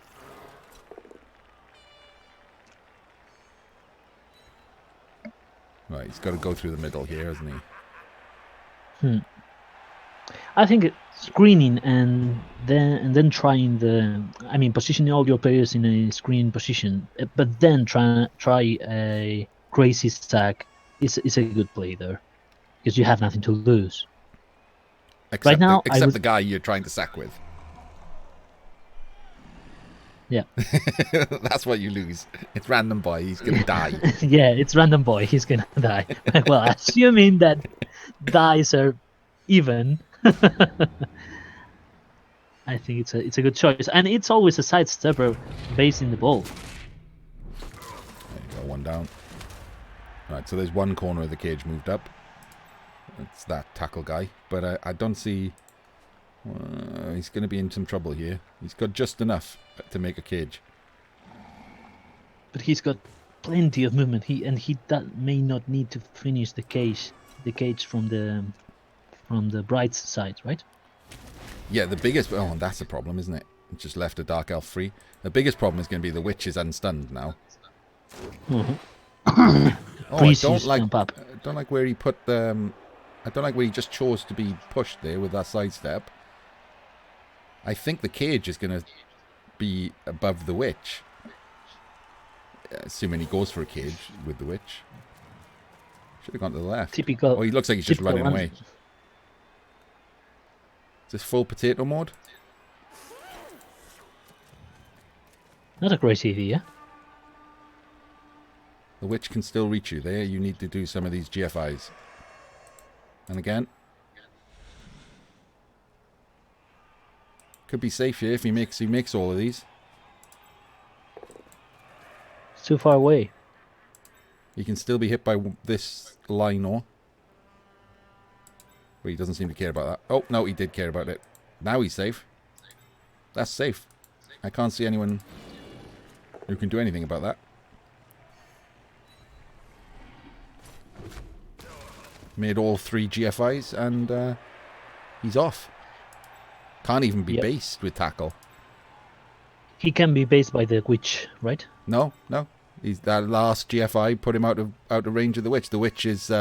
Right, he's got to go through the middle here, hasn't he? I think screening and then trying positioning all your players in a screen position, but then try a crazy sack is a good play there, because you have nothing to lose. Except now, except the guy you're trying to sack with. Yeah. That's what you lose. It's RandomBoy. He's gonna die. Yeah, it's RandomBoy. He's gonna die. Well, assuming that dice are even, I think it's a good choice, and it's always a sidestepper based in the ball. There you go, one down. Right, so there's one corner of the cage moved up. It's that tackle guy, but I don't see. He's going to be in some trouble here. He's got just enough to make a cage. But he's got plenty of movement. He may not need to finish the cage from the Br1ght side, right? Yeah, the biggest. Oh, that's the problem, isn't it? It just left a dark elf free. The biggest problem is going to be the witch is unstunned now. Mm-hmm. I don't like where he put the. I don't like where he just chose to be pushed there with that sidestep. I think the cage is going to be above the witch. Assuming he goes for a cage with the witch. Should have gone to the left. Typical. Oh, he looks like he's just running away. Is this full potato mode? Not a great idea. The witch can still reach you there. You need to do some of these GFIs. And again. Could be safe here if he makes all of these. It's too far away. He can still be hit by this lino. But he doesn't seem to care about that. Oh, no, he did care about it. Now he's safe. That's safe. I can't see anyone who can do anything about that. Made all 3 GFIs and he's off. Can't even be based with tackle. He can be based by the witch, right? No. He's that last GFI put him out of range of the witch. The witch is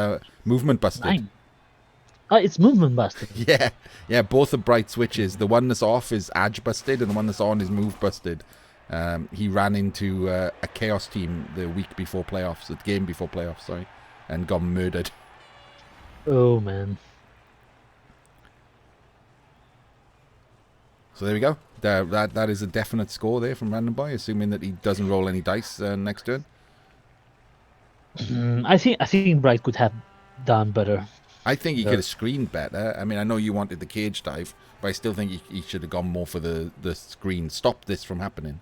movement busted. 9. It's movement busted. Yeah. Both of Br1ght's witches. The one that's off is edge busted, and the one that's on is move busted. He ran into a chaos team the week before playoffs, the game before playoffs, sorry, and got murdered. Oh man. So there we go. That is a definite score there from RandomBoy, assuming that he doesn't roll any dice next turn. I think Br1ght could have done better. I think he could have screened better. I mean, I know you wanted the cage dive, but I still think he should have gone more for the screen. Stop this from happening.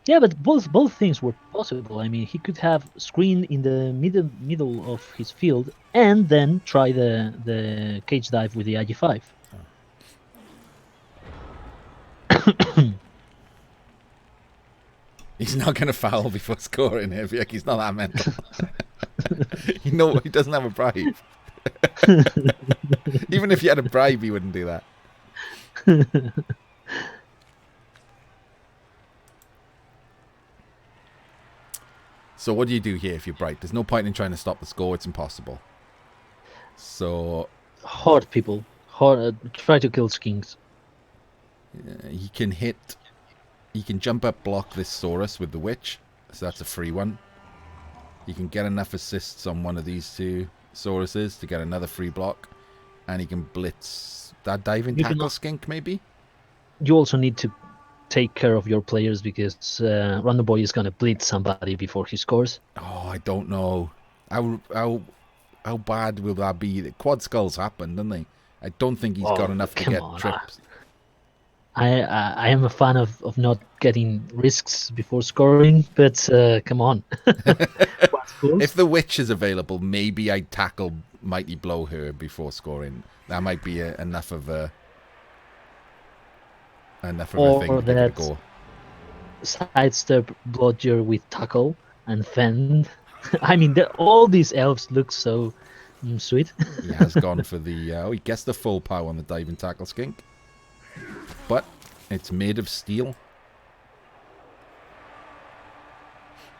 Yeah, but both things were possible. I mean, he could have screened in the middle of his field and then try the cage dive with the IG5. He's not going to foul before scoring here. He's not that mental. He doesn't have a bribe. Even if he had a bribe, he wouldn't do that. So what do you do here if you're Br1ght? There's no point in trying to stop the score. It's impossible. So hard people. Try to kill skinks. He can jump up, block this Saurus with the witch. So that's a free one. He can get enough assists on one of these 2 Sauruses to get another free block. And he can blitz that diving tackle skink, maybe? You also need to take care of your players, because RandomBoy is going to blitz somebody before he scores. Oh, I don't know. How bad will that be? The quad skulls happen, don't they? I don't think he's got enough to get trips. I am a fan of not getting risks before scoring, but come on. If the witch is available, maybe I'd tackle Mighty Blow her before scoring. That might be enough of a thing to give it a go. Sidestep blodger with tackle and fend. I mean, all these elves look so sweet. He has gone for the... he gets the full power on the diving tackle skink. But it's made of steel.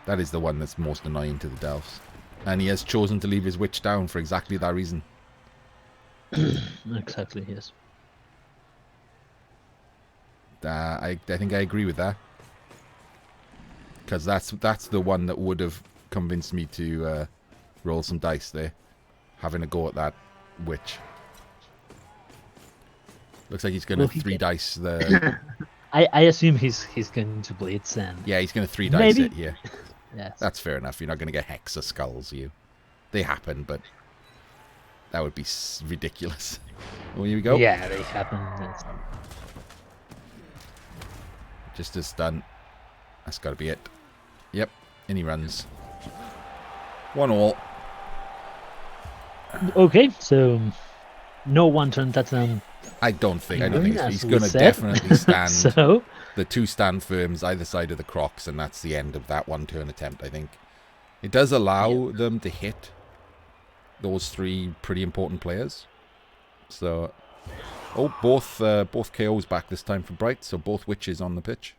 That is the one that's most annoying to the Delphs. And he has chosen to leave his witch down for exactly that reason. Exactly, yes. I think I agree with that. Because that's the one that would have convinced me to roll some dice there. Having a go at that witch. Looks like he's going to 3 dice the... I assume he's going to blitz and... Yeah, he's going to 3 dice maybe. it here. Yes. That's fair enough. You're not going to get Hexa Skulls, you. They happen, but that would be ridiculous. Well, here we go. Yeah, they happen. Just a stun. That's got to be it. Yep, and he runs. 1-all. Okay, so no one-turn touchdown. I don't think he's going to said. definitely stand So the 2 stand firms either side of the Crocs, and that's the end of that 1-turn attempt, I think. It does allow them to hit those 3 pretty important players. So, both KOs back this time for Br1ght, so both witches on the pitch.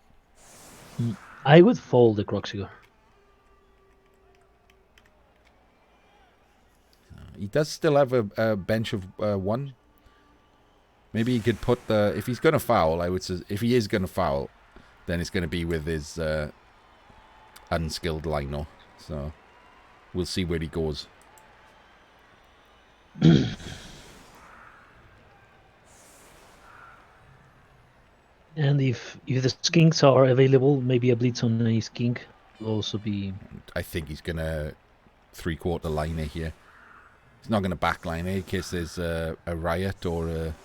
I would fold the Croxigar. He does still have a bench of 1. Maybe he could put the... If he's going to foul, I would say... If he is going to foul, then it's going to be with his unskilled lino. So, we'll see where he goes. And if the skinks are available, maybe a blitz on a skink will also be... I think he's going to 3-quarter liner here. He's not going to backline in case there's a riot or a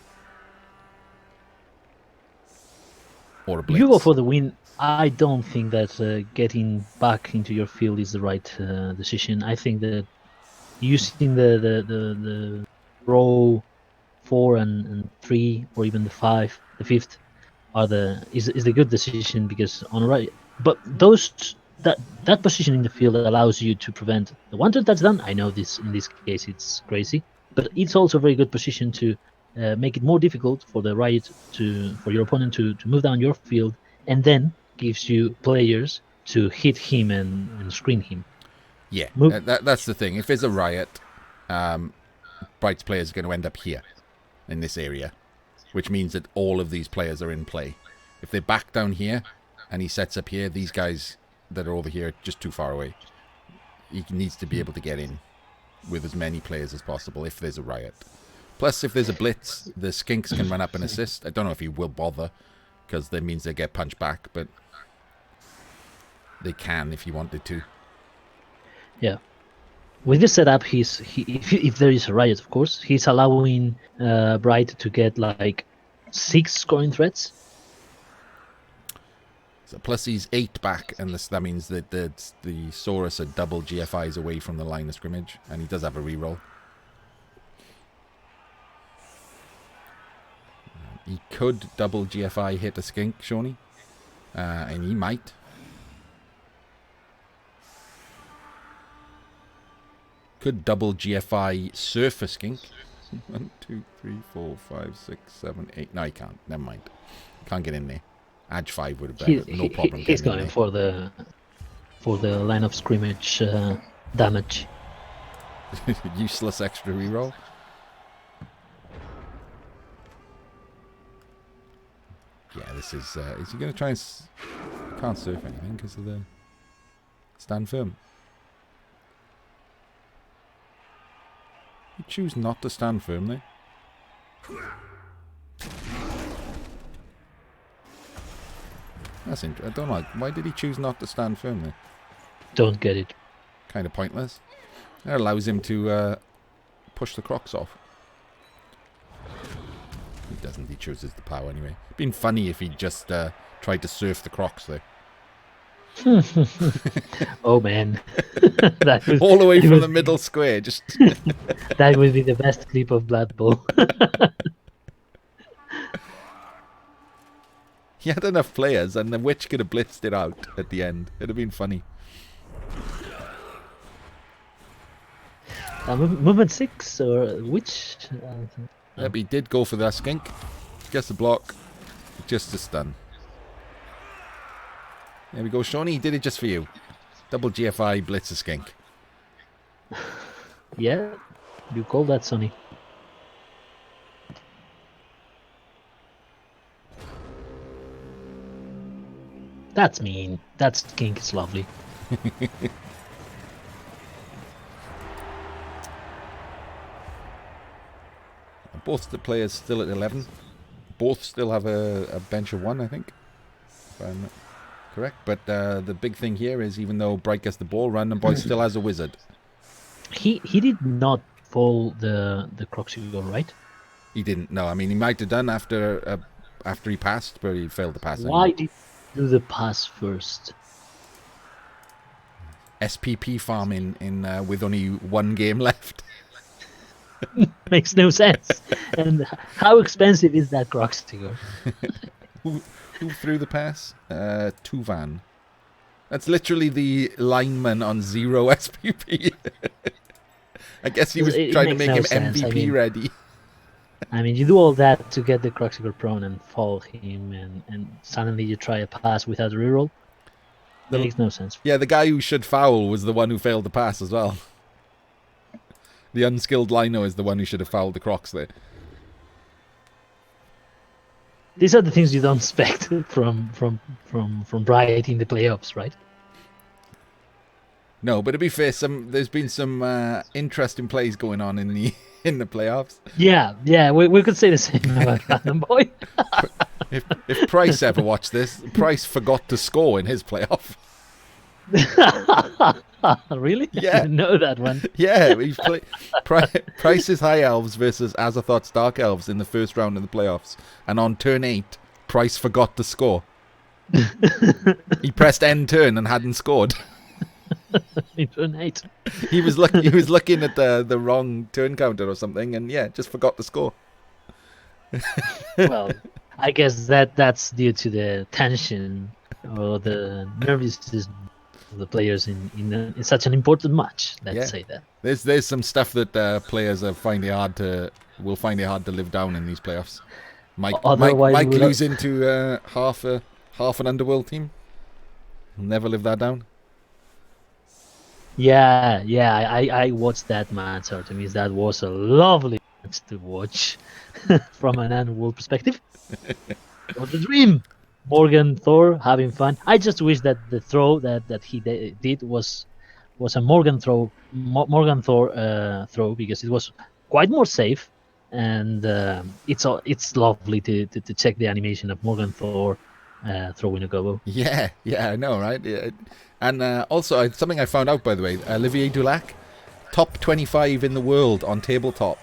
blitz. You go for the win. I don't think that getting back into your field is the right decision. I think that using the row 4 and 3 or even the 5, the 5th is the good decision, because on right, but that position in the field allows you to prevent the 1-turn touchdown. I know this in this case it's crazy, but it's also a very good position to make it more difficult for the riot for your opponent to move down your field, and then gives you players to hit him and screen him. Yeah, that's the thing. If there's a riot, Br1ght's players are going to end up here in this area, which means that all of these players are in play. If they're back down here and he sets up here, these guys that are over here are just too far away. He needs to be able to get in with as many players as possible if there's a riot. Plus, if there's a blitz, the skinks can run up and assist. I don't know if he will bother, because that means they get punched back, but they can if he wanted to. Yeah. With this setup, if there is a riot, of course, he's allowing Br1ght to get like 6 scoring threats. So plus he's 8 back, and that means that the Saurus are double GFIs away from the line of scrimmage, and he does have a reroll. He could double GFI hit a skink, Shawnee, and he might. Could double GFI surf a skink. 1, 2, 3, 4, 5, 6, 7, 8. No, he can't. Never mind. Can't get in there. Edge 5 would have been no problem. He's going for the line of scrimmage damage. Useless extra reroll. Yeah, this is he going to try and... Can't surf anything because of the stand firm. You choose not to stand firm there. That's interesting. I don't know. Why did he choose not to stand firm there? Don't get it. Kind of pointless. That allows him to push the Crocs off. He doesn't. He chooses the power anyway. It'd been funny if he just tried to surf the Crocs there. Oh man. All the way from the middle square. Just that would be the best clip of Blood Bowl. He had enough players, and the witch could have blitzed it out at the end. It'd have been funny. Movement 6 or which? Yep, he did go for that skink. Gets the block. Just a stun. There we go, Shawnee. He did it just for you. Double GFI blitz a skink. Yeah, you call that, Sonny. That's mean. That skink is lovely. Both the players still at 11. Both still have a bench of 1, I think. If I'm correct. But the big thing here is, even though Br1ght gets the ball, RandomBoy still has a wizard. He did not fall the Croxigor, right? He didn't. No, I mean, he might have done after he passed, but he failed to pass. Why Anyway. did you do the pass first? SPP farming with only 1 game left. Makes no sense. And how expensive is that Croxigor? Who threw the pass? Tuvan. That's literally the lineman on 0 SPP. I guess he was trying to make him sense. MVP ready. I mean, you do all that to get the Croxigor prone and fall him, and suddenly you try a pass without a reroll. That makes no sense. Yeah, the guy who should foul was the one who failed the pass as well. The unskilled lino is the one who should have fouled the Crocs there. These are the things you don't expect from Br1ght in the playoffs, right? No, but to be fair, there's been some interesting plays going on in the playoffs. Yeah, we could say the same about RandomBoy. If Price ever watched this, Price forgot to score in his playoff. Really? Yeah. I didn't know that one. Yeah, we played Price's High Elves versus Azathoth's Dark Elves in the first round of the playoffs, and on turn 8, Price forgot to score. He pressed end turn and hadn't scored. In turn 8. He was looking at the wrong turn counter or something, and yeah, just forgot to score. Well, I guess that's due to the tension or the nervousness of the players in such an important match. Let's say that. There's some stuff that players will find it hard to live down in these playoffs. Mike lose into half an underworld team. He'll never live that down. Yeah, I watched that match, Artemis. That was a lovely match to watch from an underworld perspective. It was a dream. Morgan Thor having fun. I just wish that the throw that he did was a Morgan Thor throw, because it was quite more safe, and it's lovely to check the animation of Morgan Thor throwing a gobo. Yeah, I know, right? Yeah. And also, something I found out, by the way, Olivier Dulac, top 25 in the world on tabletop.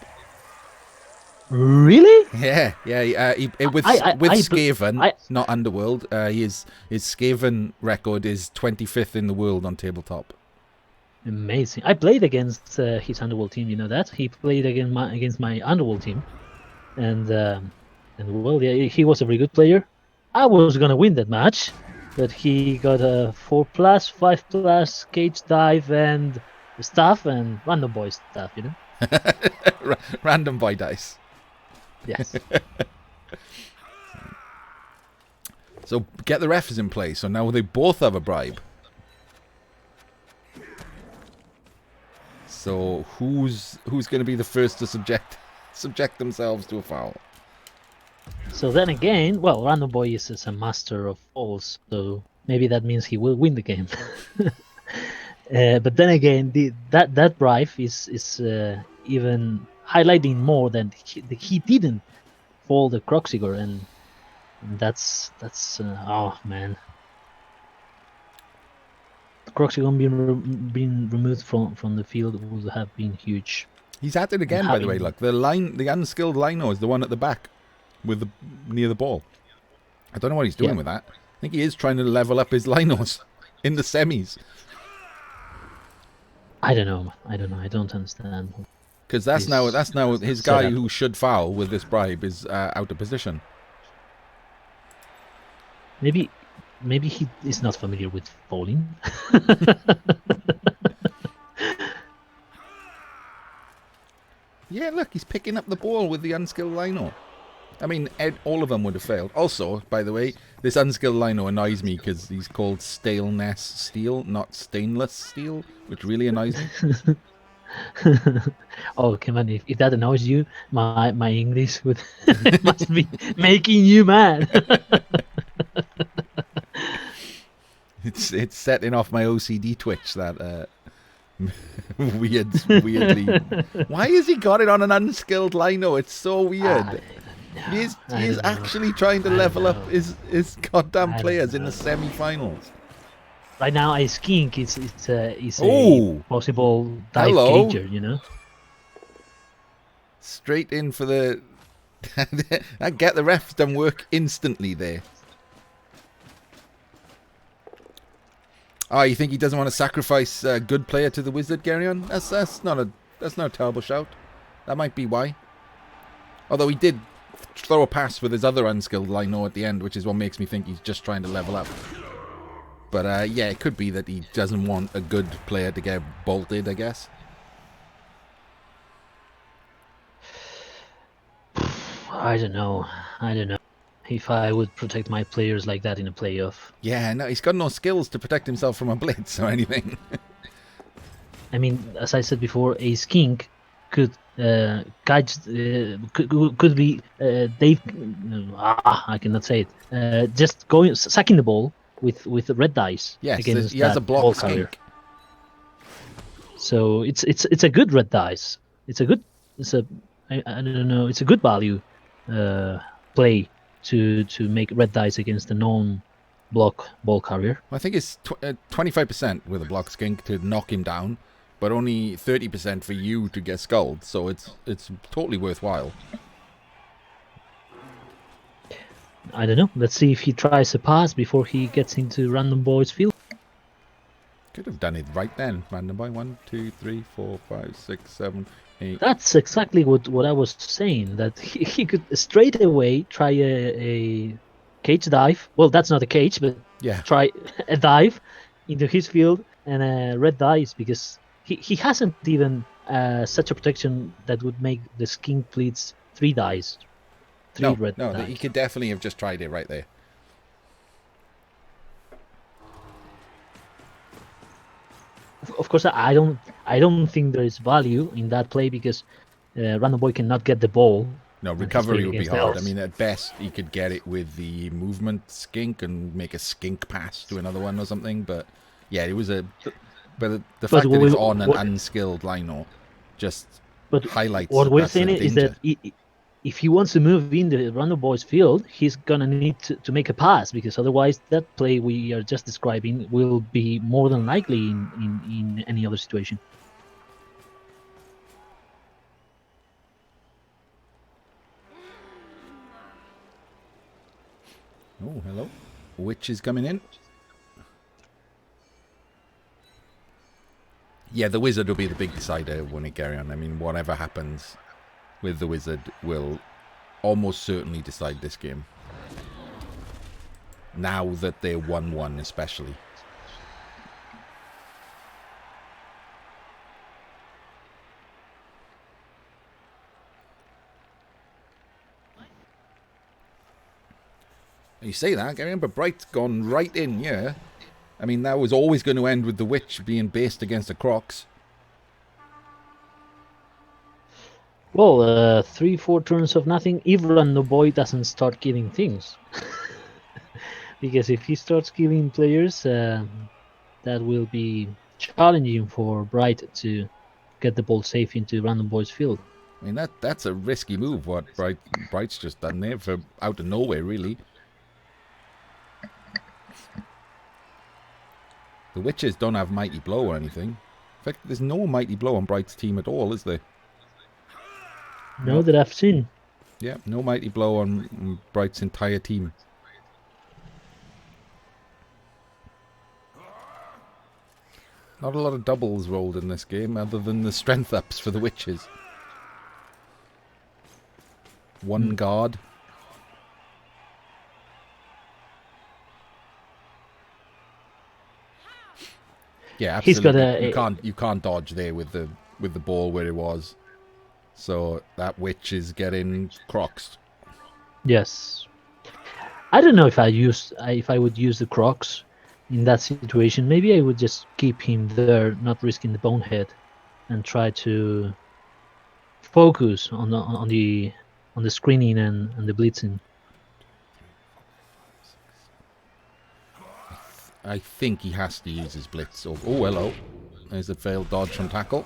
Really? Yeah. With Skaven, not Underworld. His Skaven record is 25th in the world on tabletop. Amazing. I played against his Underworld team. You know that he played against my Underworld team, and well, yeah, he was a very good player. I was gonna win that match, but he got a 4+, 5+, cage dive and stuff, and RandomBoy stuff. You know. RandomBoy dice. Yes. So get the refs in place. So now they both have a bribe. So who's going to be the first to subject themselves to a foul? So then again, well, RandomBoy is a master of falls, so maybe that means he will win the game. But then again, that bribe is even highlighting more than he didn't fall the Croxigor, and that's oh man, Croxigor being removed from the field would have been huge. He's at it again, by the way. Look, the unskilled lino is the one at the back, near the ball. I don't know what he's doing with that. I think he is trying to level up his linos in the semis. I don't know. I don't understand. Because that's now his guy who should foul with this bribe is out of position. Maybe he is not familiar with fouling. Yeah, look, he's picking up the ball with the unskilled lino. I mean, all of them would have failed. Also, by the way, this unskilled lino annoys me because he's called stainless steel, not stainless steel, which really annoys me. Oh, come on! If that annoys you, my English must be making you mad. it's setting off my OCD twitch. That weirdly. Why has he got it on an unskilled lino? It's so weird. He is actually trying to level up his goddamn players in the semi-finals. Right now, a skink is a possible dive cager, you know. Straight in for the. I get the refs done work instantly there. Oh, you think he doesn't want to sacrifice a good player to the wizard, Geryon? That's not a terrible shout. That might be why. Although he did throw a pass with his other unskilled lino at the end, which is what makes me think he's just trying to level up. But yeah, it could be that he doesn't want a good player to get bolted, I guess. I don't know if I would protect my players like that in a playoff. Yeah, no, he's got no skills to protect himself from a blitz or anything. I mean, as I said before, a skink could guide, could be Dave. I cannot say it. Just sacking the ball with red dice. Yes, against he has a block skink. So it's a good red dice. I don't know. It's a good value play to make red dice against a non-block ball carrier. Well, I think it's 25% with a block skink to knock him down, but only 30% for you to get skulled. So it's totally worthwhile. I don't know. Let's see if he tries a pass before he gets into RandomBoy's field. Could have done it right then. RandomBoy 1, 2, 3, 4, 5, 6, 7, 8. That's exactly what I was saying. That he could straight away try a cage dive. Well, that's not a cage, but yeah, try a dive into his field and a red dice, because he hasn't even such a protection that would make the skink bleeds 3 dice. Red dice. He could definitely have just tried it right there. Of course, I don't think there is value in that play, because RandomBoy cannot get the ball. No, recovery would be hard. I mean, at best, he could get it with the movement skink and make a skink pass to another one or something. But yeah, it was a. But the fact that it's on an unskilled lino just highlights. What we're saying is that if he wants to move in the RandomBoy's field, he's gonna need to make a pass, because otherwise that play we are just describing will be more than likely in any other situation. Oh, hello. Witch is coming in. Yeah, the wizard will be the big decider when it carry on. I mean, whatever happens with the wizard will almost certainly decide this game. Now that they're 1-1 especially. You say that, Gary, but Br1ht's gone right in, yeah. I mean, that was always going to end with the witch being based against the crocs. Well, 3-4 turns of nothing if RandomBoy doesn't start killing things. Because if he starts killing players, that will be challenging for Br1ght to get the ball safe into RandomBoy's field. I mean, that's a risky move, what Br1ht's just done there, for out of nowhere, really. The witches don't have Mighty Blow or anything. In fact, there's no Mighty Blow on Br1ght's team at all, is there? No, that I've seen. Yeah, no Mighty Blow on Br1ght's entire team. Not a lot of doubles rolled in this game, other than the strength ups for the witches. One guard. Yeah, absolutely. You can't dodge there with the ball where it was. So that witch is getting crocs. Yes. I don't know if I would use the crocs in that situation. Maybe I would just keep him there, not risking the bonehead, and try to focus on the screening and the blitzing. I think he has to use his blitz. Oh, hello. There's a failed dodge from tackle.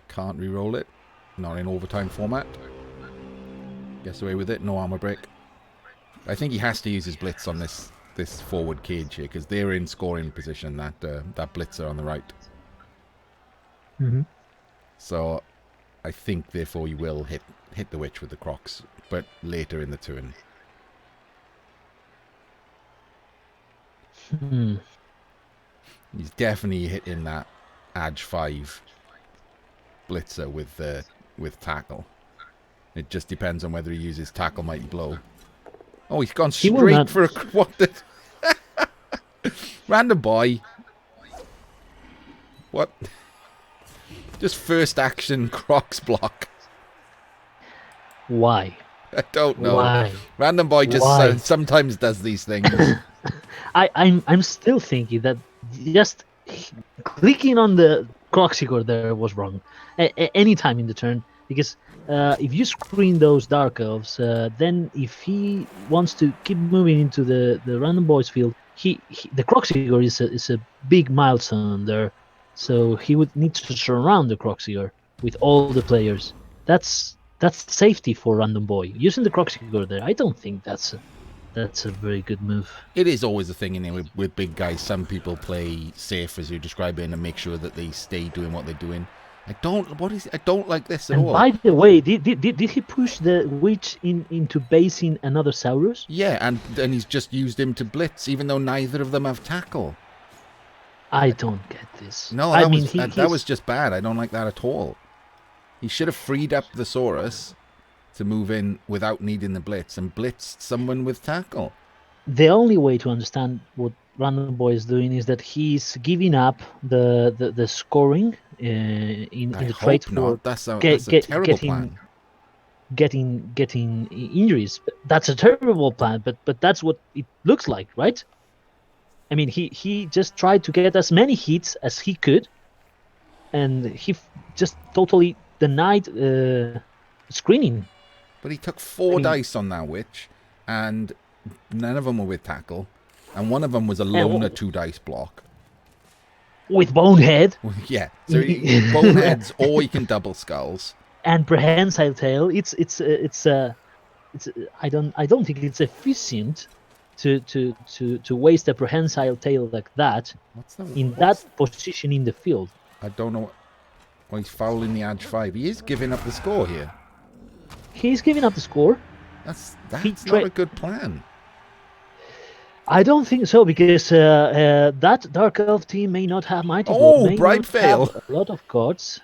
Can't re-roll it. Not in overtime format. Gets away with it. No armor break. I think he has to use his blitz on this forward cage here, because they're in scoring position, that blitzer on the right. Mm-hmm. So I think, therefore, he will hit the witch with the crocs, but later in the turn. He's definitely hitting that Edge 5 blitzer with tackle. It just depends on whether he uses tackle mighty blow. Oh, he's gone straight for a... What the... Random boy. What? Just first action crocs block. Why? I don't know. Why? Random boy just sometimes does these things. I'm still thinking that just clicking on the Croxigor there was wrong. Any time in the turn, because if you screen those Dark Elves, then if he wants to keep moving into the Random Boy's field, the Croxigor is a big milestone there, so he would need to surround the Croxigor with all the players. That's safety for Random Boy. Using the Croxigor there, I don't think that's a very good move. It is always a thing in there with big guys. Some people play safe, as you're describing, and make sure that they stay doing what they're doing. I don't like this at all. By the way, did he push the witch into basing another Saurus? Yeah, and he's just used him to blitz, even though neither of them have tackle. I don't get this. No, that was just bad. I don't like that at all. He should have freed up the Saurus to move in without needing the blitz and blitzed someone with tackle. The only way to understand what Random Boy is doing is that he's giving up the scoring in the trade for that's a terrible plan. Getting injuries. That's a terrible plan, but that's what it looks like, right? I mean, he just tried to get as many hits as he could, and he just totally denied screening. But he took 4 dice on that witch, and none of them were with tackle, and one of them was a loner 2 dice block. With Bonehead. Yeah, so Boneheads, or he can double skulls. And Prehensile Tail. It's I don't think it's efficient to waste a Prehensile Tail like that in that position in the field. I don't know. Well, he's fouling the Edge 5. He is giving up the score here. He's giving up the score. That's not a good plan. I don't think so, because that Dark Elf team may not have Mighty Blow. Oh, Br1ght fail. A lot of cards.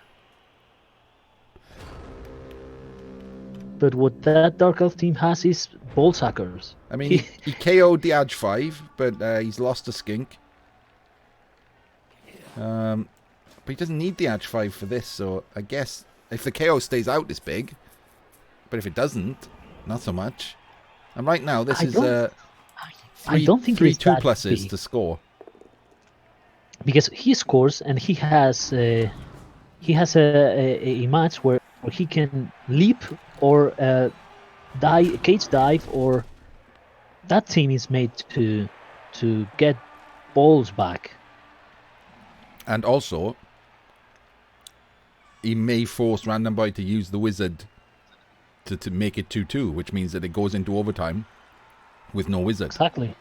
But what that Dark Elf team has is Ball Suckers. I mean, he KO'd the Edge 5, but he's lost a skink. But he doesn't need the Edge 5 for this, so I guess if the KO stays out this big, but if it doesn't, not so much. And right now, this is I don't think three it's 2+s to score. Because he scores, and he has a match where he can leap or cage dive, or that team is made to get balls back. And also, he may force Random Boy to use the wizard to make it 2-2, which means that it goes into overtime with no wizard. Exactly.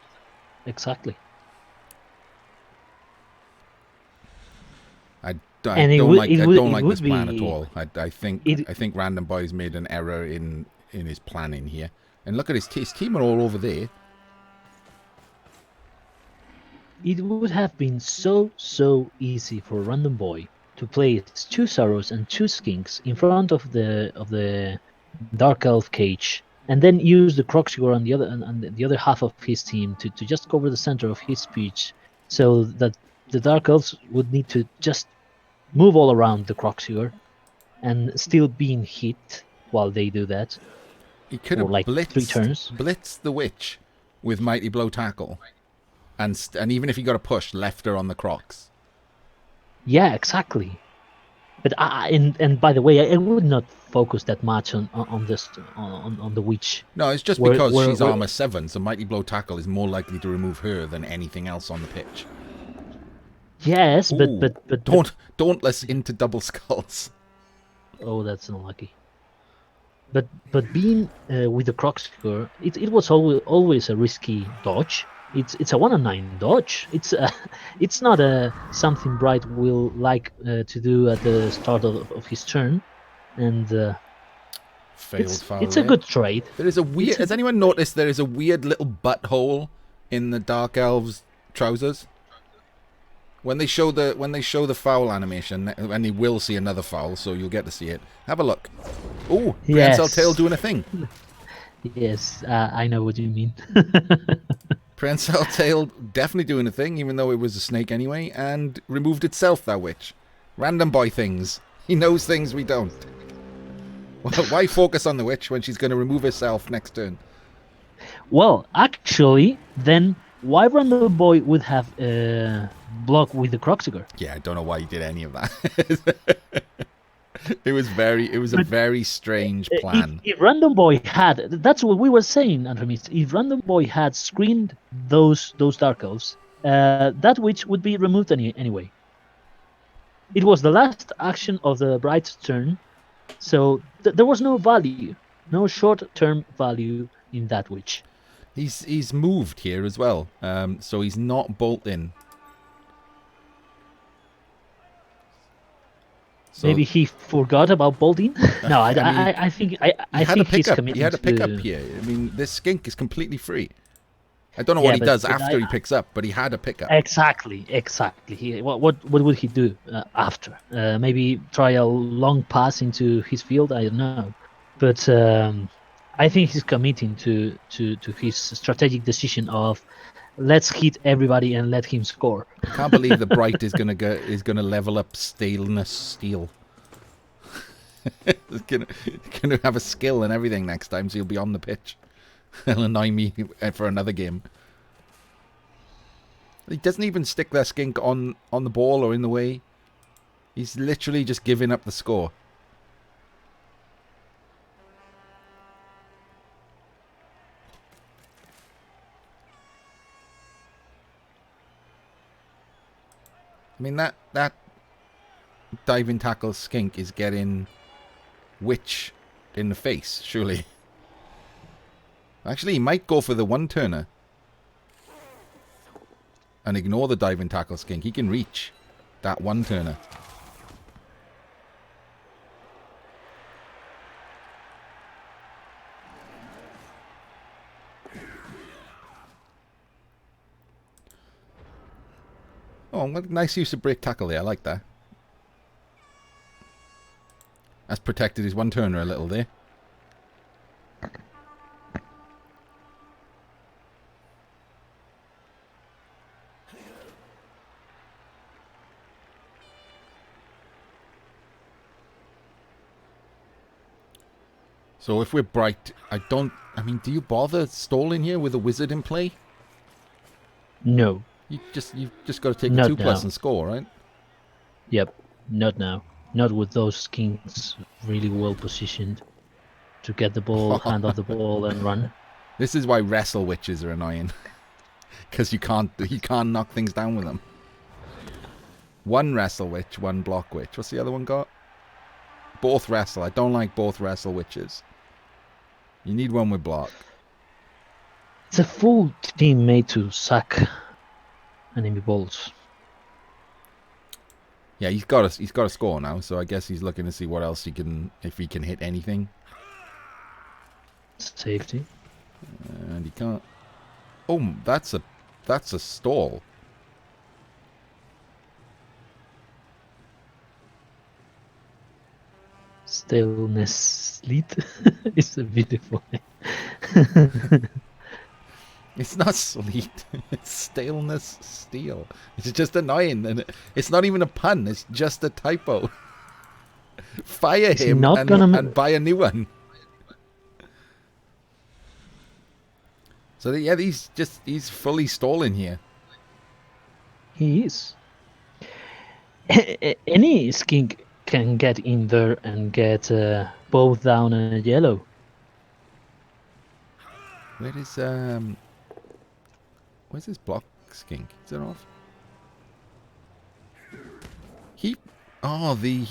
I don't like this plan at all. I think Random Boy's made an error in his planning here. And look at his team are all over there. It would have been so easy for Random Boy to play 2 Sorrows and 2 Skinks in front of the Dark Elf cage, and then use the Croxigor on the other half of his team to just cover the center of his pitch, so that the Dark Elves would need to just move all around the Croxigor and still being hit while they do that. He could have like 3 turns. Blitzed the witch with Mighty Blow tackle, and even if he got a push, left her on the Crocs. Yeah, exactly. But and by the way, I would not focus that much on this on the witch. No, it's just because she's armor 7, so Mighty Blow Tackle is more likely to remove her than anything else on the pitch. Yes, Ooh, but dauntless into double skulls. oh, that's unlucky. But being with the Crocscure, it was always a risky dodge. It's a 1-9 dodge. It's not a something Br1ght will like to do at the start of his turn, and Failed foul. It's a good trade. There is a weird. Has anyone noticed there is a weird little butthole in the Dark Elves trousers? When they show the foul animation, and they will see another foul, so you'll get to see it. Have a look. Oh, Prehensile Tail doing a thing. Yes, I know what you mean. Prehensile Tail definitely doing a thing, even though it was a snake anyway, and removed itself, that witch. RandomBoy things. He knows things we don't. Why focus on the witch when she's going to remove herself next turn? Well, actually, then why RandomBoy would have block with the Crocscure? Yeah, I don't know why he did any of that. It was a very strange plan. If RandomBoy had, that's what we were saying, Andremis. If RandomBoy had screened those Dark Elves, that witch would be removed anyway. It was the last action of the Br1ht's turn, so there was no value, no short-term value in that witch. He's moved here as well, so he's not bolting. So, maybe he forgot about bolting. No, I think he's committed. He had a pickup here. I mean, this skink is completely free. I don't know what he does after he picks up, but he had a pickup. Exactly. What would he do after? Maybe try a long pass into his field. I don't know, but I think he's committing to his strategic decision of let's hit everybody and let him score. I can't believe the Br1ght is gonna level up staleness steel. He's gonna have a skill and everything next time, so he'll be on the pitch. He'll annoy me for another game. He doesn't even stick that skink on the ball or in the way. He's literally just giving up the score. I mean, that diving tackle skink is getting witch in the face, surely. Actually, he might go for the one-turner and ignore the diving tackle skink. He can reach that one-turner. Oh, nice use of break tackle there. I like that. That's protected his one-turner a little there. So if we're Br1ght, I mean, do you bother stalling here with a wizard in play? No. You've just got to take a 2+ and score, right? Yep, not now. Not with those skins really well positioned to get the ball, hand off the ball, and run. This is why wrestle witches are annoying, because you can't knock things down with them. One wrestle witch, one block witch. What's the other one got? Both wrestle. I don't like both wrestle witches. You need one with block. It's a full team made to suck enemy balls. Yeah, he's got a score now, so I guess he's looking to see what else if he can hit anything. Safety. And he can't. Oh, that's a stall. Staleness sleet is a beautiful name. It's not sleet. It's staleness steel. It's just annoying, and it's not even a pun. It's just a typo. Fire him and buy a new one. So yeah, he's fully stalling here. He is. Any skink can get in there and get both down and a yellow. Where's this block skink? Is it off? He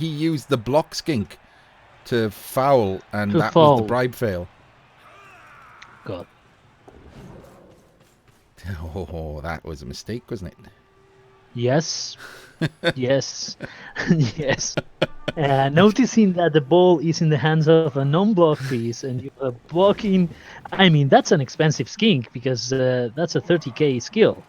used the block skink to foul, and that was the bribe fail. God. Oh, that was a mistake, wasn't it? Yes. Yes. Yes. Noticing that the ball is in the hands of a non-block piece and you are blocking, I mean, that's an expensive skink because that's a 30k skill.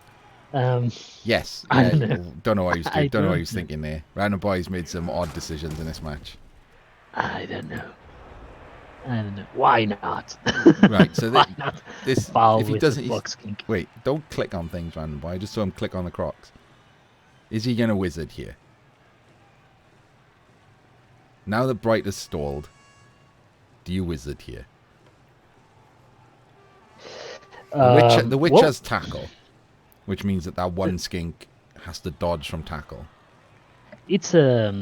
Yes. I don't know. Don't know what he was doing. Don't know what he was know. thinking there. RandomBoy's made some odd decisions in this match. I don't know. Why not? Right. So Why not this foul if he with doesn't, the block skink? wait. Don't click on things, RandomBoy. I just saw him click on the crocs. Is he gonna wizard here? Now that Br1ght has stalled, do you wizard here? The witch has tackle, which means that one skink has to dodge from tackle. It's a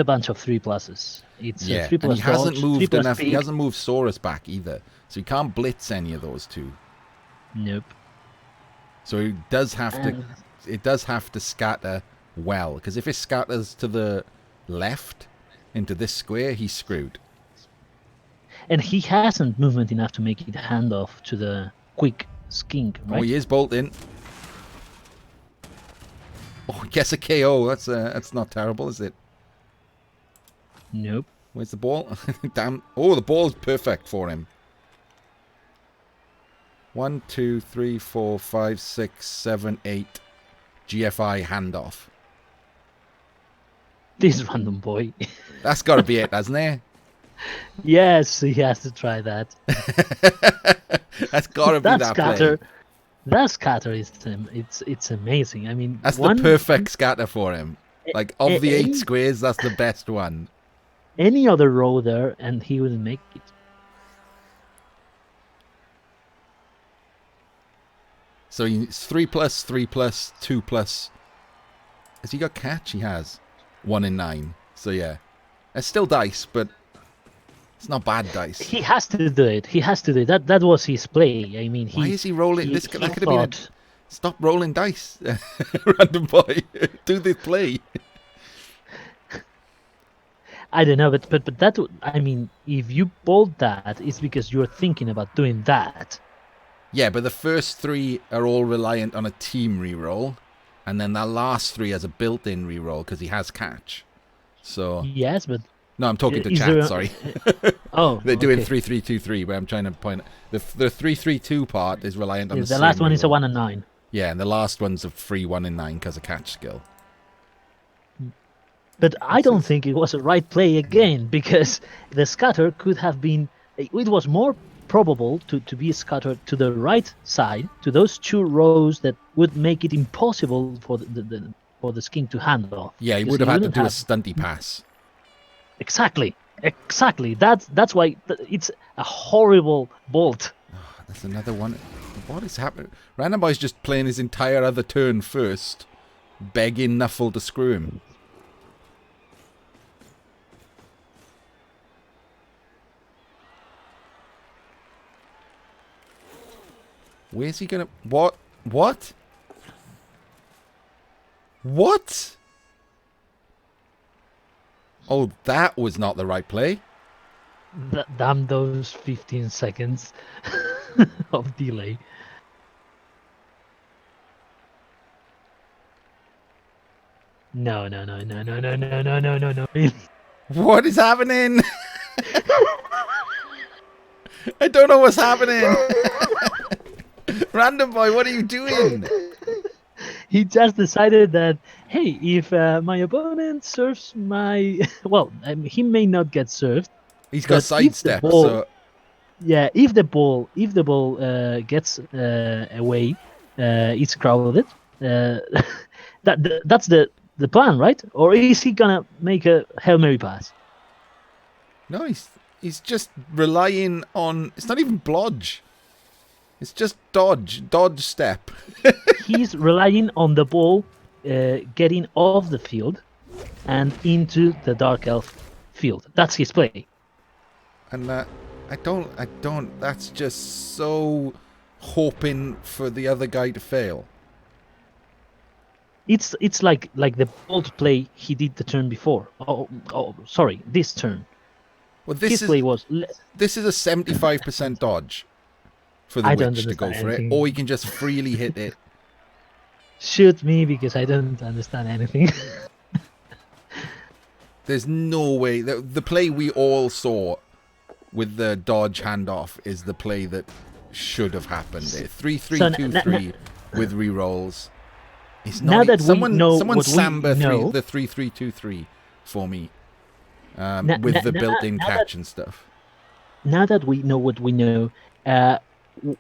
bunch of 3+. It's a 3+ and he hasn't dodge, moved 3+ enough. speed. He hasn't moved Saurus back either, so he can't blitz any of those two. Nope. So he does have to. It does have to scatter well, because if it scatters to the left into this square, he's screwed. And he hasn't movement enough to make it hand off to the quick skink, right? Oh, he is bolting. Oh, he gets a KO. That's not terrible, is it? Nope. Where's the ball? Damn. Oh, the ball's perfect for him. 1, 2, 3, 4, 5, 6, 7, 8. GFI handoff. This RandomBoy. That's got to be it, hasn't it? Yes, he has to try that. That's got to be that scatter. play. That scatter is it's amazing. I mean, that's the perfect scatter for him. Like of the 8 squares, that's the best one. Any other row there, and he wouldn't make it. So it's 3+, 3+, 2+. Has he got catch? He has 1 in 9. So yeah, it's still dice, but it's not bad dice. He has to do it. He has to do it. That was his play. I mean, why is he rolling? That could have been. Stop rolling dice, RandomBoy. Do the play. I don't know, but that, I mean, if you bold that, it's because you're thinking about doing that. Yeah, but the first 3 are all reliant on a team reroll, and then that last 3 has a built-in reroll because he has catch. So yes, but no, I'm talking to chat. Sorry. Oh, they're doing 3-3-2-3, but I'm trying to point the 3-3-2 part is reliant on the last one is a 1 and 9. Yeah, and the last one's a free 1 in 9 because of catch skill. But I don't think it was a right play again, because the scatter could have been. It was more probable to be scattered to the right side, to those 2 rows that would make it impossible for the skink to hand off. Yeah, he would have had to do a stunty pass. Exactly. That's why it's a horrible bolt. Oh, that's another one. What is happening? RandomBoy's just playing his entire other turn first, begging Nuffle to screw him. Where's he gonna... What? What? What? Oh, that was not the right play. Damn those 15 seconds of delay. No. Really? What is happening? I don't know what's happening. RandomBoy, what are you doing? He just decided that, hey, if my opponent serves my... Well, he may not get served. He's got sidestep, so... Yeah, if the ball gets away, it's crowded. That's the plan, right? Or is he gonna make a Hail Mary pass? No, he's just relying on... It's not even blodge. It's just dodge step. He's relying on the ball getting off the field and into the Dark Elf field. That's his play. And I don't, that's just so hoping for the other guy to fail. It's like the bold play he did the turn before. Sorry, this turn. Well, His play was... this is a 75% dodge for the I don't witch to go understand for anything. it, or he can just freely hit it. Shoot me, because I don't understand anything. There's no way. The play we all saw with the dodge handoff is the play that should have happened. 3-3-2-3 with rerolls. It's not. Now that someone we know someone what samba we know, the 3-3-2-3 for me, with the built-in catch and stuff. Now that we know what we know,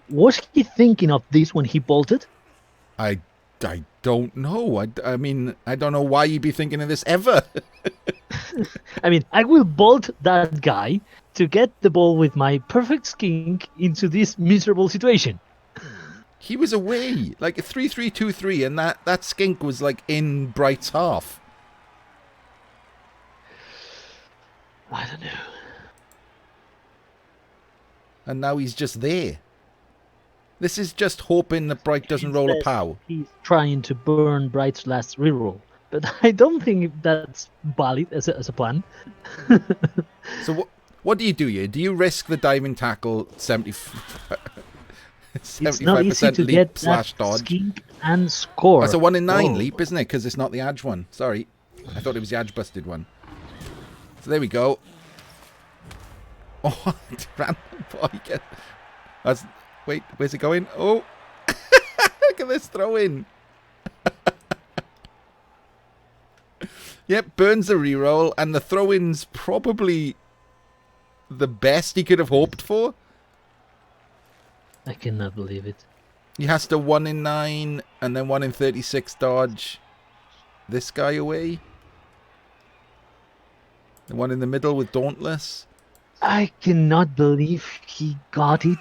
was he thinking of this when he bolted? I don't know. I mean, I don't know why you'd be thinking of this ever. I mean, I will bolt that guy to get the ball with my perfect skink into this miserable situation. He was away, like a 3-3-2-3, and that skink was like in Br1ght's half. I don't know. And now he's just there. This is just hoping that Br1ght doesn't roll a pow. He's trying to burn Br1ght's last reroll, but I don't think that's valid as a plan. So what do you do here? Do you risk the diving tackle 75% It's not easy to leap get slash that dodge? skink and score. That's a 1 in 9 leap, isn't it? Because it's not the edge one. Sorry, I thought it was the edge busted one. So there we go. Oh, random boy. That's... Wait, where's it going? Oh, look at this throw in. Yep, burns the reroll, and the throw in's probably the best he could have hoped for. I cannot believe it. He has to 1 in 9 and then 1 in 36 dodge this guy away. The one in the middle with Dauntless. I cannot believe he got it.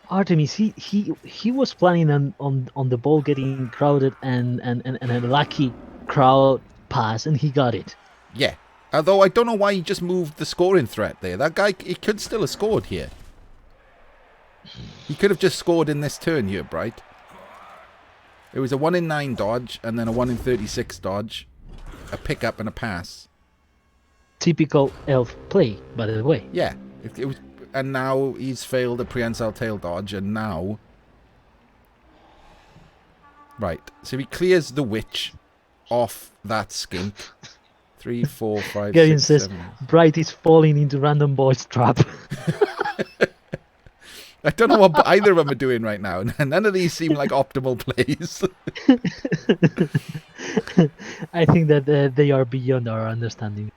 Artemis, he was planning on the ball getting crowded and a lucky crowd pass, and he got it. Yeah. Although I don't know why he just moved the scoring threat there. That guy, he could still have scored here. He could have just scored in this turn here, Br1ght. It was a 1 in 9 dodge, and then a 1 in 36 dodge, a pickup and a pass. Typical elf play, by the way. Yeah. It was, and now he's failed a prehensile tail dodge, and now... Right. So he clears the witch off that skink. 3, 4, 5, Gavin 6, says, 7. Br1ght is falling into RandomBoy's trap. I don't know what either of them are doing right now. None of these seem like optimal plays. I think that they are beyond our understanding.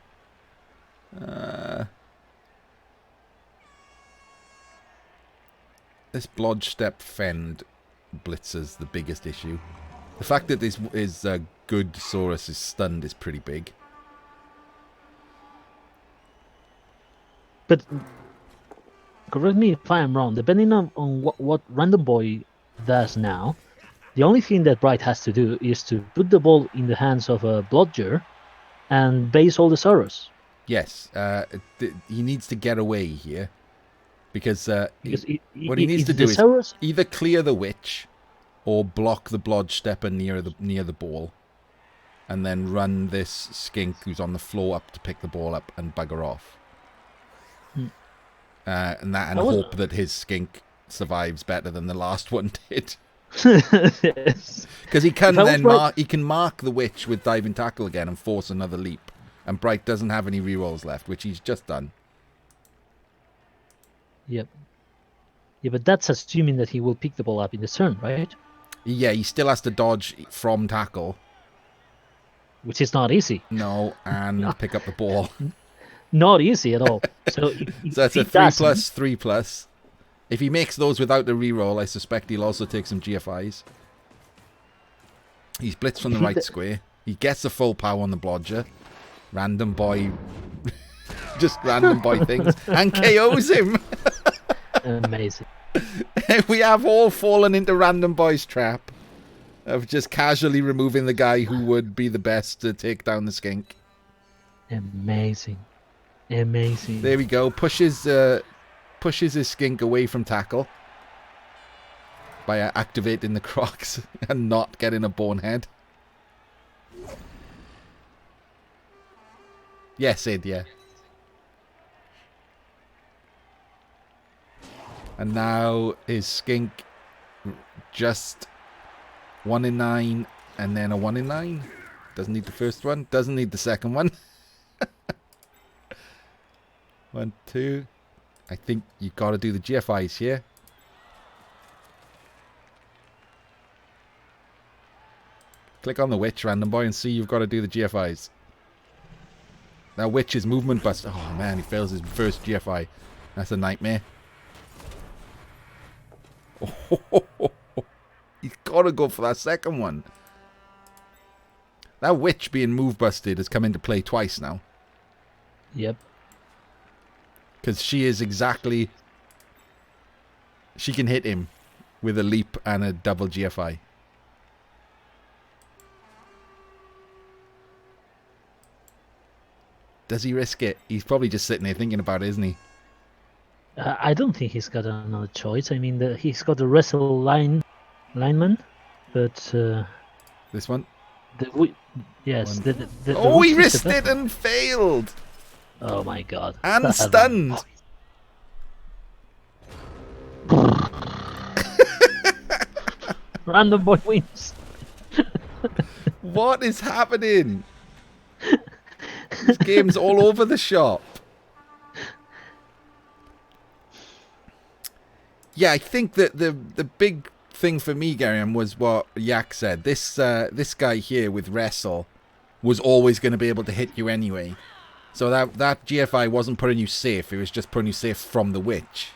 This Blodge Step Fend blitzer's the biggest issue. The fact that this is good Saurus is stunned is pretty big. But correct me if I am wrong. Depending on what RandomBoy does now, the only thing that Br1ght has to do is to put the ball in the hands of a Blodger and base all the Saurus. Yes, he needs to get away here. Because, what he needs if to do is Saurus... either clear the witch or block the Blodge Stepper near the ball. And then run this skink who's on the floor up to pick the ball up and bugger off. And hope that his skink survives better than the last one did. Yes. Because he can mark the witch with diving tackle again and force another leap. And Br1ght doesn't have any rerolls left, which he's just done. Yep. Yeah, but that's assuming that he will pick the ball up in the turn, right? Yeah, he still has to dodge from tackle. Which is not easy. No, and pick up the ball. Not easy at all. So, so that's a 3+, 3+. If he makes those without the reroll, I suspect he'll also take some GFIs. He's blitzed from the right square. He gets a full power on the Blodger. RandomBoy, just RandomBoy things, and KOs him. Amazing. We have all fallen into RandomBoy's trap. of just casually removing the guy who would be the best to take down the skink. Amazing. Amazing. There we go. Pushes his skink away from tackle by activating the crocs and not getting a bonehead. Yes, Sid, yeah. And now his skink just 1 in 9 and then a 1 in 9. Doesn't need the first one. Doesn't need the second one. 1, 2. I think you got to do the GFIs here. Click on the witch, RandomBoy, and see you've got to do the GFIs. That witch is movement bust. Oh man, he fails his first GFI. That's a nightmare. Oh, he's got to go for that second one. That witch being move busted has come into play twice now. Yep. Because she is exactly... She can hit him with a leap and a double GFI. Does he risk it? He's probably just sitting there thinking about it, isn't he? I don't think he's got another choice. I mean, he's got the wrestle lineman, but... this one? Yes. Oh, he risked it and failed! Oh my god. And stunned! RandomBoy wins. What is happening? This game's all over the shop. Yeah, I think that the big thing for me, Gariam, was what Yak said. This guy here with Wrestle was always going to be able to hit you anyway. So that GFI wasn't putting you safe. It was just putting you safe from the witch.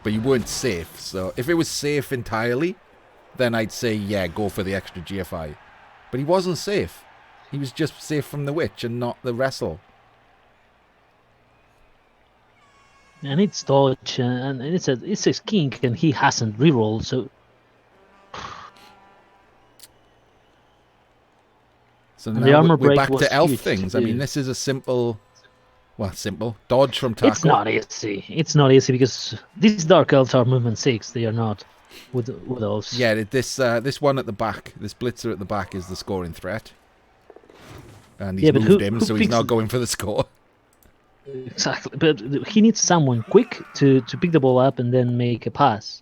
But you weren't safe. So if it was safe entirely, then I'd say, yeah, go for the extra GFI. But he wasn't safe. He was just safe from the witch and not the wrestle. And it's dodge, and it's a skink, and he hasn't rerolled, so... So now we're back to elf things. I mean, this is a simple... Well, simple. Dodge from tackle. It's not easy. It's not easy, because these Dark Elves are movement 6. They are not with elves. Yeah, this one at the back, this blitzer at the back is the scoring threat. And he's moved him, so he's not going for the score. Exactly, but he needs someone quick to pick the ball up and then make a pass.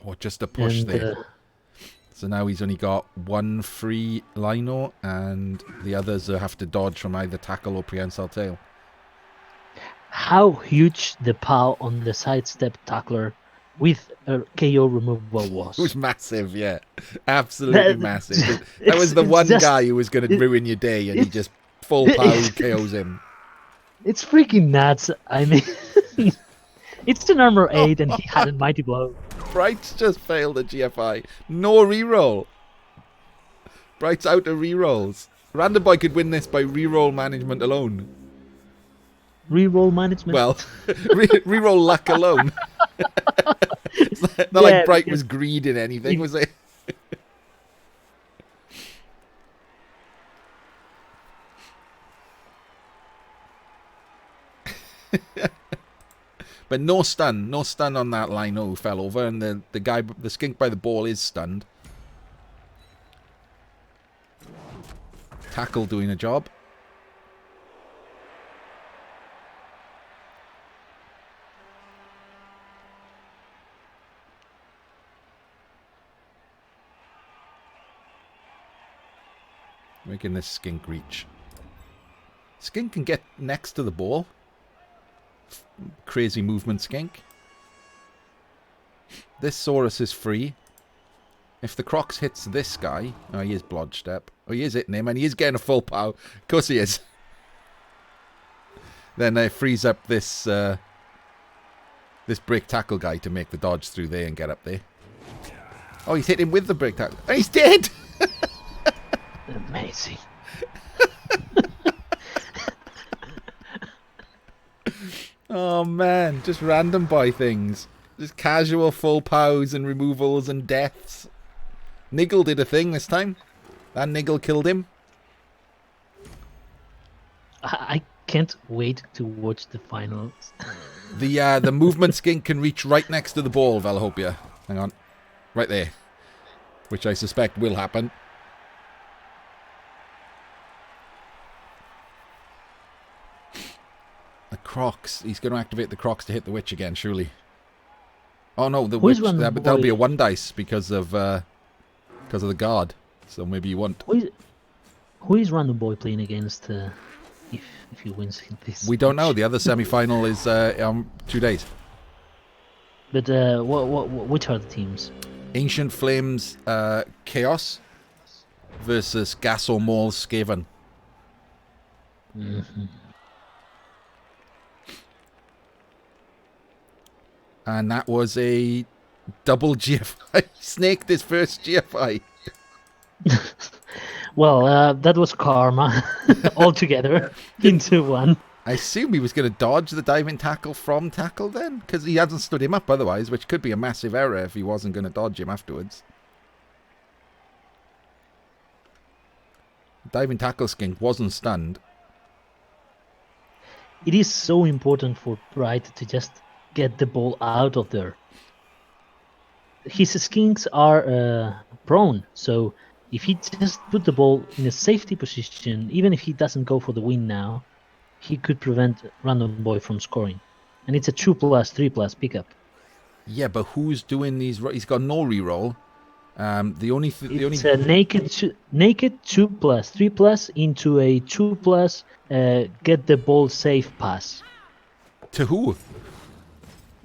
Or just a push there. So now he's only got one free lino, and the others have to dodge from either tackle or prehensile tail. How huge the POW on the sidestep tackler with a KO removal was. It was massive, yeah. Absolutely massive. That was the one guy who was going to ruin your day, and he just full POW KOs him. It's freaking nuts. I mean, it's an armor 8, and he had a mighty blow. Br1ght just failed a GFI. No reroll. Br1ght's out of rerolls. RandomBoy could win this by reroll management alone. Reroll management? Well, reroll luck alone. It's not like Br1ght was greed in anything, was it? But no stun on that lino who fell over, and the skink by the ball is stunned. Tackle doing a job. Making this skink reach. Skink can get next to the ball. Crazy movement skink. This Saurus is free. If the Crocs hits this guy... Oh, he is Blodge Step. Oh, he is hitting him, and he is getting a full POW. Of course he is. Then it frees up this break tackle guy to make the dodge through there and get up there. Oh, he's hit him with the break tackle. And he's dead! Amazing. Oh man, just RandomBoy things. Just casual full POWs and removals and deaths. Niggle did a thing this time. That Niggle killed him. I can't wait to watch the finals. The movement skink can reach right next to the ball, Valhopia. Hang on. Right there. Which I suspect will happen. The Crocs. He's going to activate the Crocs to hit the witch again, surely. Oh no, the witch. That'll be a 1 dice because of the guard. So maybe you won't. Who is RandomBoy playing against if he wins this? We don't know. The other semi-final is 2 days. But which are the teams? Ancient Flames Chaos versus Gasol Maul Skaven. Mm-hmm. And that was a double GFI. Snaked his first GFI. Well, that was karma altogether into one. I assume he was going to dodge the diving tackle from tackle then, because he hasn't stood him up otherwise, which could be a massive error if he wasn't going to dodge him afterwards. Diving tackle skink wasn't stunned. It is so important for Br1ght to just get the ball out of there. His skinks are prone, so if he just put the ball in a safety position, even if he doesn't go for the win now, he could prevent RandomBoy from scoring. And it's a 2+, 3+ pickup. Yeah, but who's doing these? He's got no reroll. It's a naked 2+, 3+ into a 2+, get the ball safe pass. To who?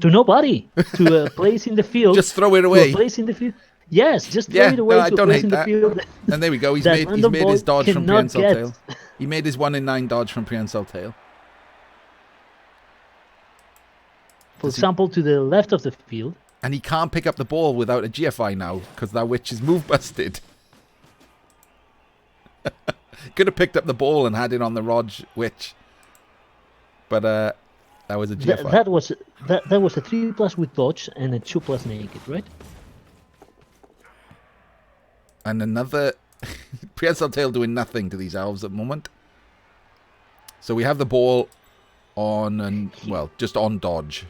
To nobody. To a place in the field. Just throw it away. To a place in the field. Yes, just throw it away to a place in the field. And there we go. He's made his dodge from Prehensile Tail. He made his 1 in 9 dodge from Prehensile Tail. For example, to the left of the field. And he can't pick up the ball without a GFI now because that witch is move busted. Could have picked up the ball and had it on the Rog witch. But that was a GFI. That was a 3+ with dodge and a 2+ naked, right? And another Prehensile Tail doing nothing to these elves at the moment. So we have the ball on and just on dodge.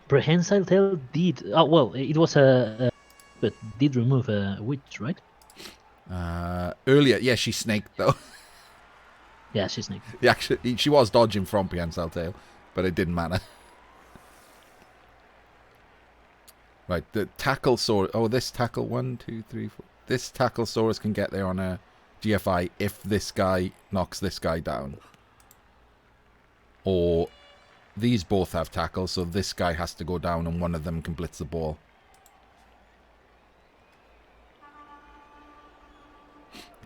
Prehensile Tail did it was but did remove a witch, right? Earlier, yeah, she snaked though. Yeah, she snaked. Yeah, actually, she was dodging from Prehensile Tail, but it didn't matter. Right, the tackle saw. Oh, this tackle 1, 2, 3, 4. This tackle Saurus can get there on a GFI if this guy knocks this guy down. Or these both have tackle, so this guy has to go down and one of them can blitz the ball.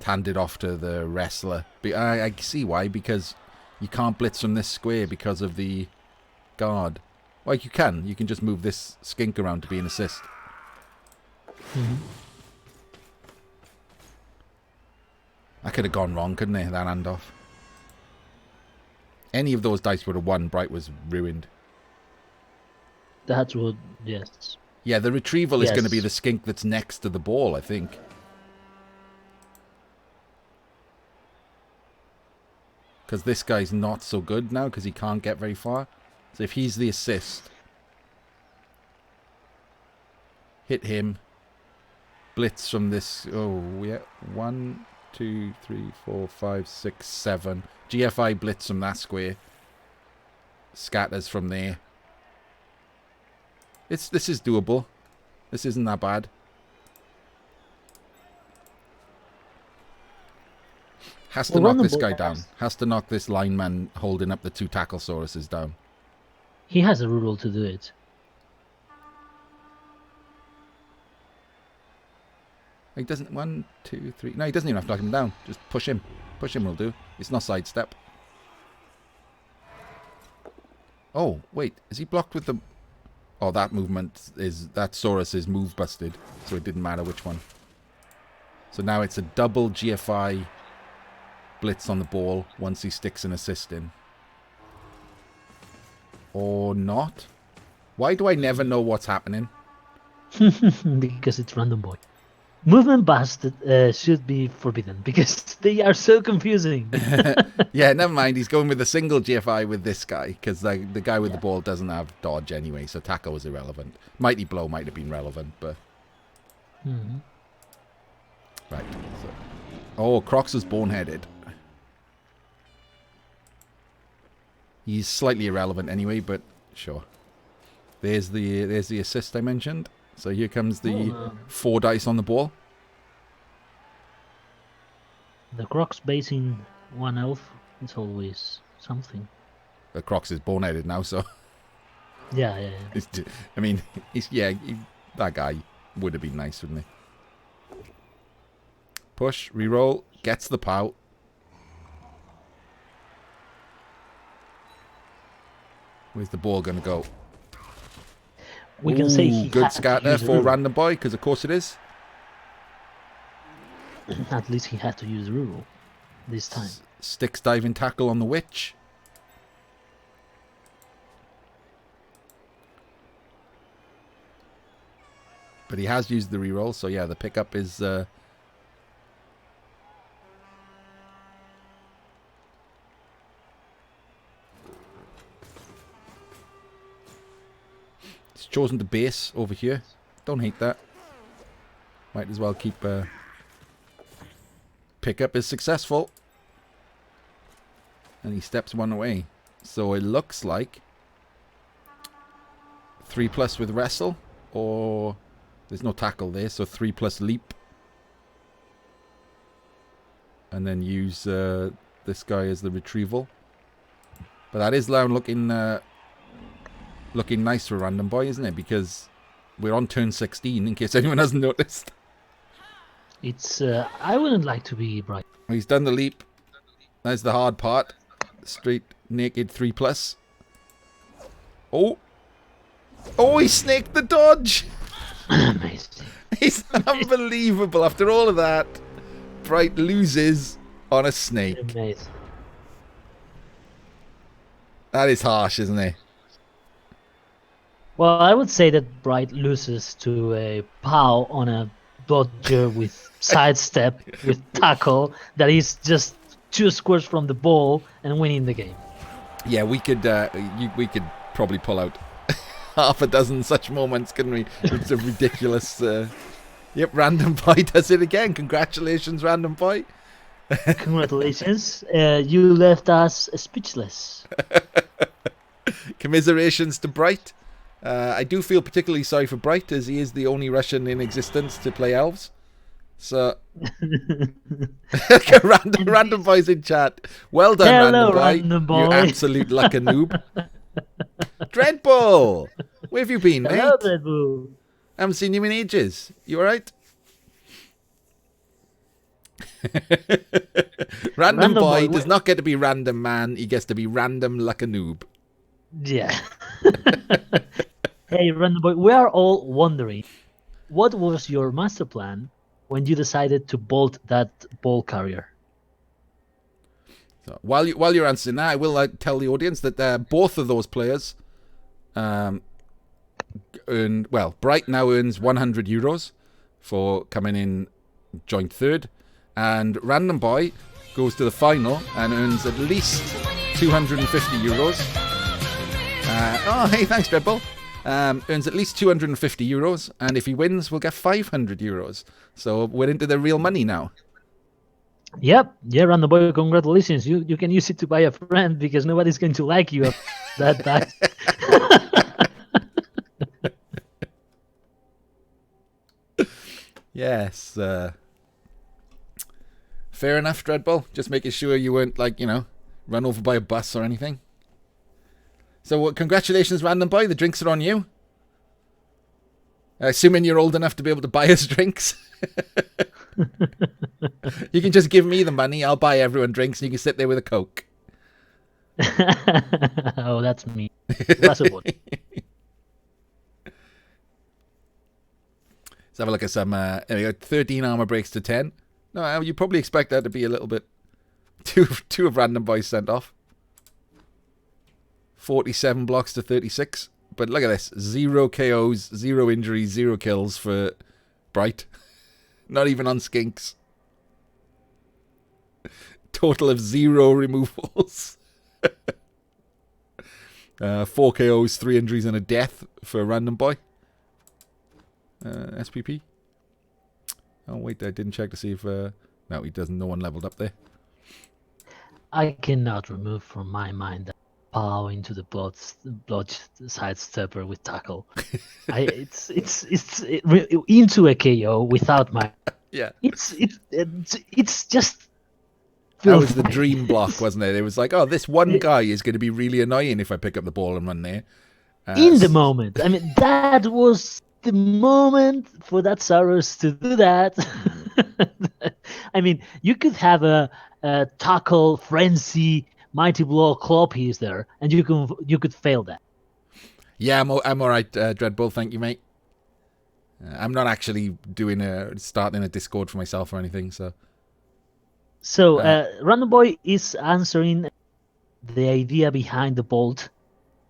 Hand it off to the wrestler. I see why, because you can't blitz from this square because of the guard. Well, you can just move this skink around to be an assist. Mm-hmm. That could have gone wrong, couldn't it, that handoff? Any of those dice would have won. Br1ght was ruined. That's what, yes. Yeah, the retrieval is going to be the skink that's next to the ball, I think. Because this guy's not so good now because he can't get very far. So if he's the assist, hit him, blitz from this. Oh, yeah. 1, 2, 3, 4, 5, 6, 7. GFI blitz from that square. Scatters from there. This is doable. This isn't that bad. Has to knock this guy down. Has to knock this lineman holding up the 2 tackle Sauruses down. He has a rule to do it. He doesn't. 1, 2, 3. No, he doesn't even have to knock him down. Just push him. Push him will do. It's not sidestep. Oh, wait. Is he blocked with the... Oh, that movement is... That Saurus is move busted. So it didn't matter which one. So now it's a double GFI blitz on the ball once he sticks an assist in. Or not? Why do I never know what's happening? Because it's RandomBoy. Movement busted should be forbidden because they are so confusing. Yeah, never mind. He's going with a single GFI with this guy because the guy with the Yeah. ball doesn't have dodge anyway, so tackle was irrelevant. Mighty blow might have been relevant, but Mhm. right. So. Oh, Crocs is boneheaded. He's slightly irrelevant anyway, but sure. There's the assist I mentioned. So here comes the 4 dice on the ball. The Crocs basing one elf is always something. The Crocs is boneheaded now, so Yeah, yeah, yeah. I mean, that guy would have been nice, wouldn't he? Push, reroll, gets the pow. Where's the ball going to go? We can say he good had scatter to use for the rule. RandomBoy, because of course it is. At least he had to use the rule this time. Sticks diving tackle on the witch. But he has used the reroll, so yeah, the pickup is... He's chosen the base over here. Don't hate that. Might as well keep... Pickup is successful. And he steps one away. So it looks like 3+ with wrestle, or there's no tackle there, so 3+ leap. And then use this guy as the retrieval. But that is now looking nice for RandomBoy, isn't it? Because we're on turn 16, in case anyone hasn't noticed. It's I wouldn't like to be Br1ght. He's done the leap. That's the hard part. Straight naked 3+. Oh! Oh, he snaked the dodge! Amazing. He's unbelievable. After all of that, Br1ght loses on a snake. Amazing. That is harsh, isn't it? Well, I would say that Br1ght loses to a POW on a dodger with sidestep, with tackle, that is just 2 squares from the ball and winning the game. Yeah, we could probably pull out half a dozen such moments, couldn't we? It's a ridiculous... Yep, RandomBoy does it again. Congratulations, RandomBoy. Congratulations. You left us speechless. Commiserations to Br1ght. I do feel particularly sorry for Br1ght, as he is the only Russian in existence to play Elves. So, RandomBoy's in chat. Well done, Hello, RandomBoy. You RandomBoy. absolute luck-a-noob. Dreadbull! Where have you been, mate? Hello, Dreadbull. I haven't seen you in ages. You alright? RandomBoy does not get to be Random Man. He gets to be Random Luck-a-noob. Yeah. Hey, RandomBoy, we are all wondering, what was your master plan when you decided to bolt that ball carrier? So while you're answering that, I will tell the audience that both of those players earn... Well, Br1ght now earns 100 euros for coming in joint third, and RandomBoy goes to the final and earns at least 250 euros. Oh, hey, thanks, Dreadbull. Earns at least 250 euros, and if he wins, we'll get 500 euros. So we're into the real money now. Yep. Yeah, RandomBoy, congratulations. You can use it to buy a friend because nobody's going to like you after that dice. Yes. Fair enough, Dreadbull. Just making sure you weren't, like, run over by a bus or anything. So, congratulations, RandomBoy. The drinks are on you. Assuming you're old enough to be able to buy us drinks. You can just give me the money. I'll buy everyone drinks, and you can sit there with a Coke. Oh, that's me. Glass of water. Let's have a look at some... there we go. 13 armor breaks to 10. No, you probably expect that to be a little bit... Two of RandomBoys sent off. 47 blocks to 36. But look at this. 0 KOs, 0 injuries, 0 kills for Br1ght. Not even on skinks. Total of 0 removals. 4 KOs, 3 injuries, and a death for RandomBoy. SPP. Oh, wait, I didn't check to see if... no, he doesn't. No one leveled up there. I cannot remove from my mind that pow into the blood sidestepper with tackle. Into a KO without my... Yeah. It's just... That was the dream block, wasn't it? It was like, oh, this one guy is going to be really annoying if I pick up the ball and run there. In the moment. I mean, that was the moment for that Saurus to do that. I mean, you could have a tackle, frenzy, mighty blow, claw piece there, and you could fail that. Yeah, I'm all right, Dreadbull. Thank you, mate. I'm not actually starting a Discord for myself or anything, so... So, RandomBoy is answering the idea behind the bolt,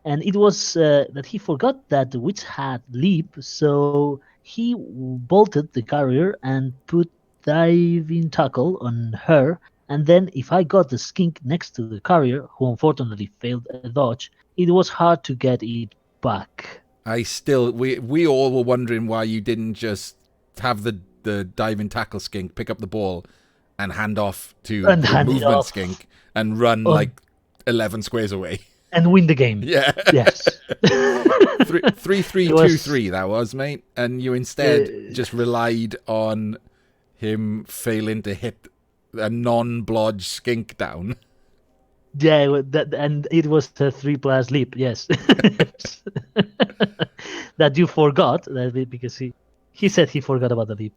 and it was that he forgot that the witch had leap, so he bolted the carrier and put diving tackle on her, and then if I got the skink next to the carrier, who unfortunately failed a dodge, it was hard to get it back. We all were wondering why you didn't just have the diving tackle skink pick up the ball and hand off to the movement skink and run like 11 squares away. And win the game. Yeah. Yes. 3-3-2-3 that was, mate. And you instead just relied on him failing to hit a non-blodge skink down. Yeah, and it was the 3+ leap, yes. That you forgot, because he said he forgot about the leap.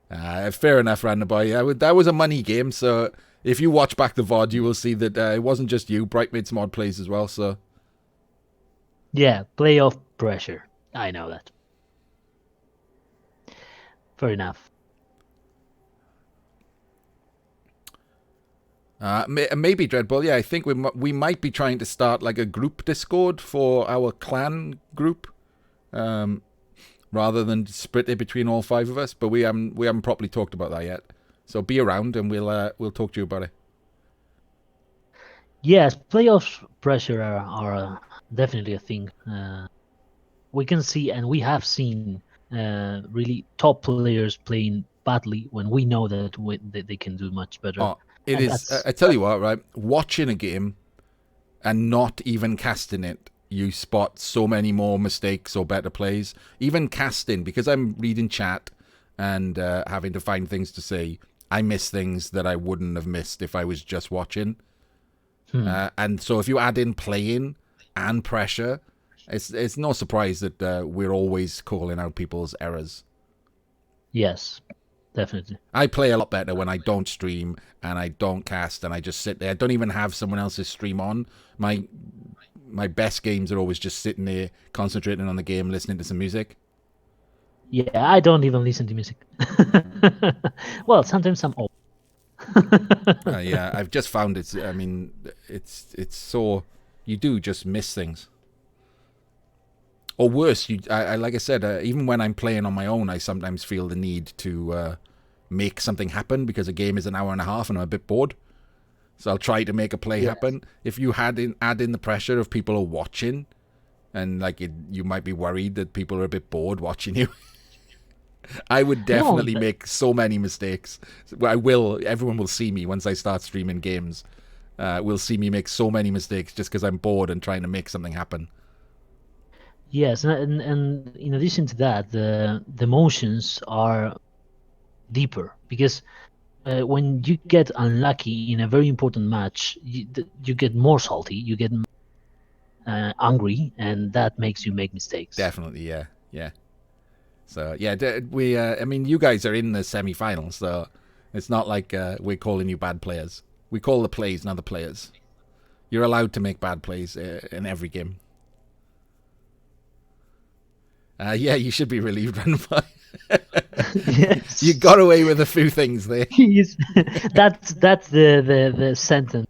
Fair enough, RandomBoy. That was a money game, so if you watch back the VOD, you will see that it wasn't just you. Br1ght made some odd plays as well, so... Yeah, playoff pressure. I know that. Fair enough. Maybe, Dreadbull, yeah, I think we might be trying to start like a group Discord for our clan group. Rather than split it between all 5 of us, but we haven't properly talked about that yet. So be around, and we'll talk to you about it. Yes, playoff pressure are definitely a thing. We can see, and we have seen, really top players playing badly when we know that they can do much better. Oh, it is. I tell you what, right? Watching a game and not even casting it, you spot so many more mistakes or better plays. Even casting, because I'm reading chat and having to find things to say, I miss things that I wouldn't have missed if I was just watching. And so if you add in playing and pressure, it's no surprise that we're always calling out people's errors. Yes, definitely. I play a lot better when I don't stream and I don't cast and I just sit there. I don't even have someone else's stream on. My best games are always just sitting there, concentrating on the game, listening to some music. Yeah, I don't even listen to music. Well, sometimes I'm old. Yeah, I've just found it's so... You do just miss things. Or worse, like I said, even when I'm playing on my own, I sometimes feel the need to make something happen because a game is an hour and a half and I'm a bit bored. So I'll try to make a play happen. If you add in the pressure of people are watching, and like you might be worried that people are a bit bored watching you, I would definitely make so many mistakes. Everyone will see me once I start streaming games. Will see me make so many mistakes just because I'm bored and trying to make something happen. Yes, and in addition to that, the emotions are deeper because when you get unlucky in a very important match, you get more salty, you get angry, and that makes you make mistakes. Definitely, yeah. So yeah, I mean, you guys are in the semi-finals, so it's not like we're calling you bad players. We call the plays, not the players. You're allowed to make bad plays in every game. Yeah, you should be relieved, RandomBoy. Yes. You got away with a few things there. That's the sentence.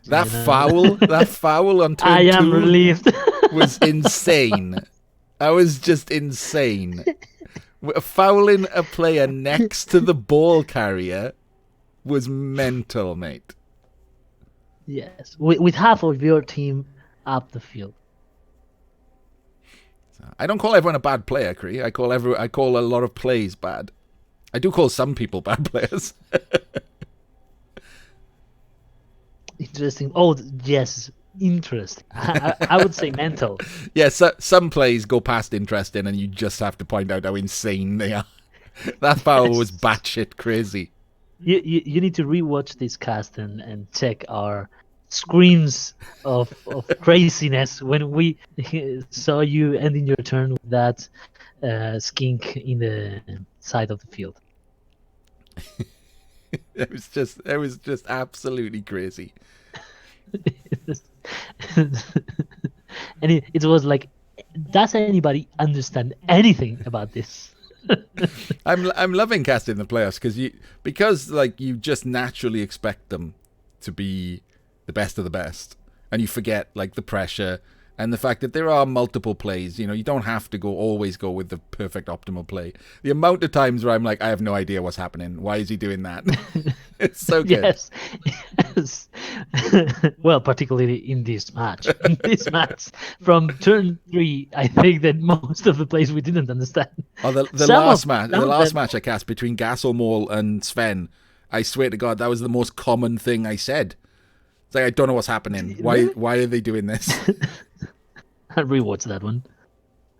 That foul on turn 2 I am relieved. was insane. That was just insane. Fouling a player next to the ball carrier was mental, mate. Yes, with half of your team up the field. I don't call everyone a bad player, Cree. I call a lot of plays bad. I do call some people bad players. Interesting. Oh, yes, interesting. I would say mental. Yeah, so, some plays go past interesting, and you just have to point out how insane they are. That foul was batshit crazy. You need to rewatch this cast and check our screams of craziness when we saw you ending your turn with that skink in the side of the field. It was just absolutely crazy. And it was like, does anybody understand anything about this? I'm loving casting the playoffs because you just naturally expect them to be the best of the best, and you forget like the pressure and the fact that there are multiple plays. You know, you don't have to always go with the perfect optimal play. The amount of times where I'm like, I have no idea what's happening. Why is he doing that? It's so good. Yes. Well, particularly in this match. In this match, from turn 3, I think that most of the plays we didn't understand. Oh, the last match I cast between Gasselmall and Sven, I swear to God, that was the most common thing I said. It's like, I don't know what's happening. Why are they doing this? I'll rewatch that one.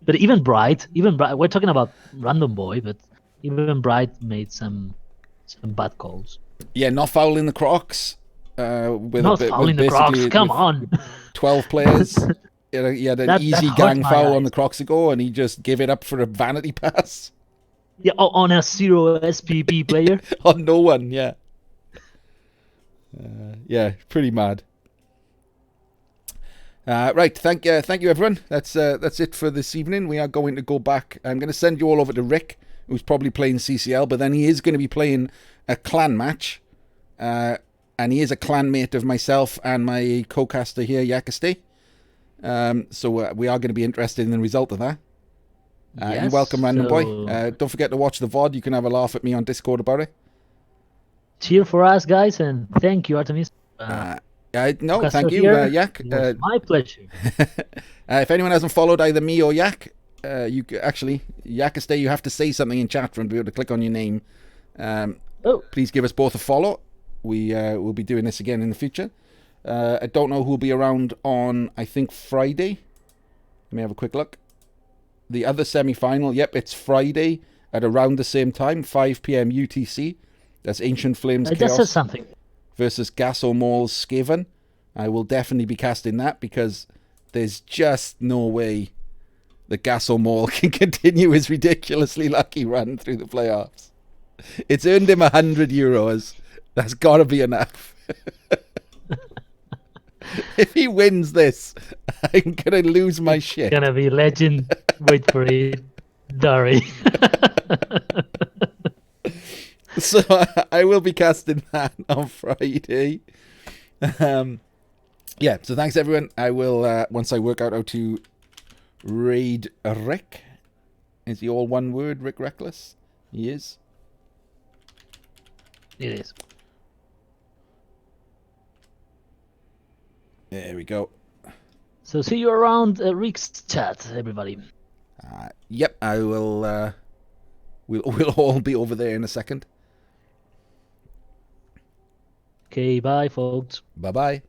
But even Br1ght, we're talking about RandomBoy, but even Br1ght made some bad calls. Yeah, not fouling the Crocs. Not fouling the Crocs, come on. 12 players. He had an easy gang foul on the Crocs ago, and he just gave it up for a vanity pass. Yeah, on a 0 SPP player. On no one, yeah. Yeah, pretty mad. Right, thank you, everyone. That's it for this evening. We are going to go back. I'm going to send you all over to Rick, who's probably playing CCL, but then he is going to be playing a clan match, and he is a clan mate of myself and my co-caster here, Yakaste. So we are going to be interested in the result of that. Yes, you're welcome, RandomBoy. Don't forget to watch the VOD. You can have a laugh at me on Discord about it. Cheer for us, guys, and thank you, Artemis. No, thank you, Yak. My pleasure. If anyone hasn't followed either me or Yak, Yakaste, you have to say something in chat for him to be able to click on your name. Please give us both a follow. We will be doing this again in the future. I don't know who'll be around on, I think, Friday. Let me have a quick look. The other semi-final, yep, it's Friday at around the same time, 5 p.m. UTC. That's Ancient Flames Chaos. That says something. Versus Gasselmall's Skaven. I will definitely be casting that because there's just no way that Gasselmall can continue his ridiculously lucky run through the playoffs. It's earned him €100. That's got to be enough. If he wins this, I'm going to lose my shit. Gonna be legend. Wait for it. Dari. So I will be casting that on Friday. Yeah, so thanks everyone. I will, once I work out how to raid Rick. Is he all one word, Rick Reckless? He is. It is. There we go. So see you around Rick's chat, everybody. Yep, I will. We'll all be over there in a second. Okay, bye, folks. Bye-bye.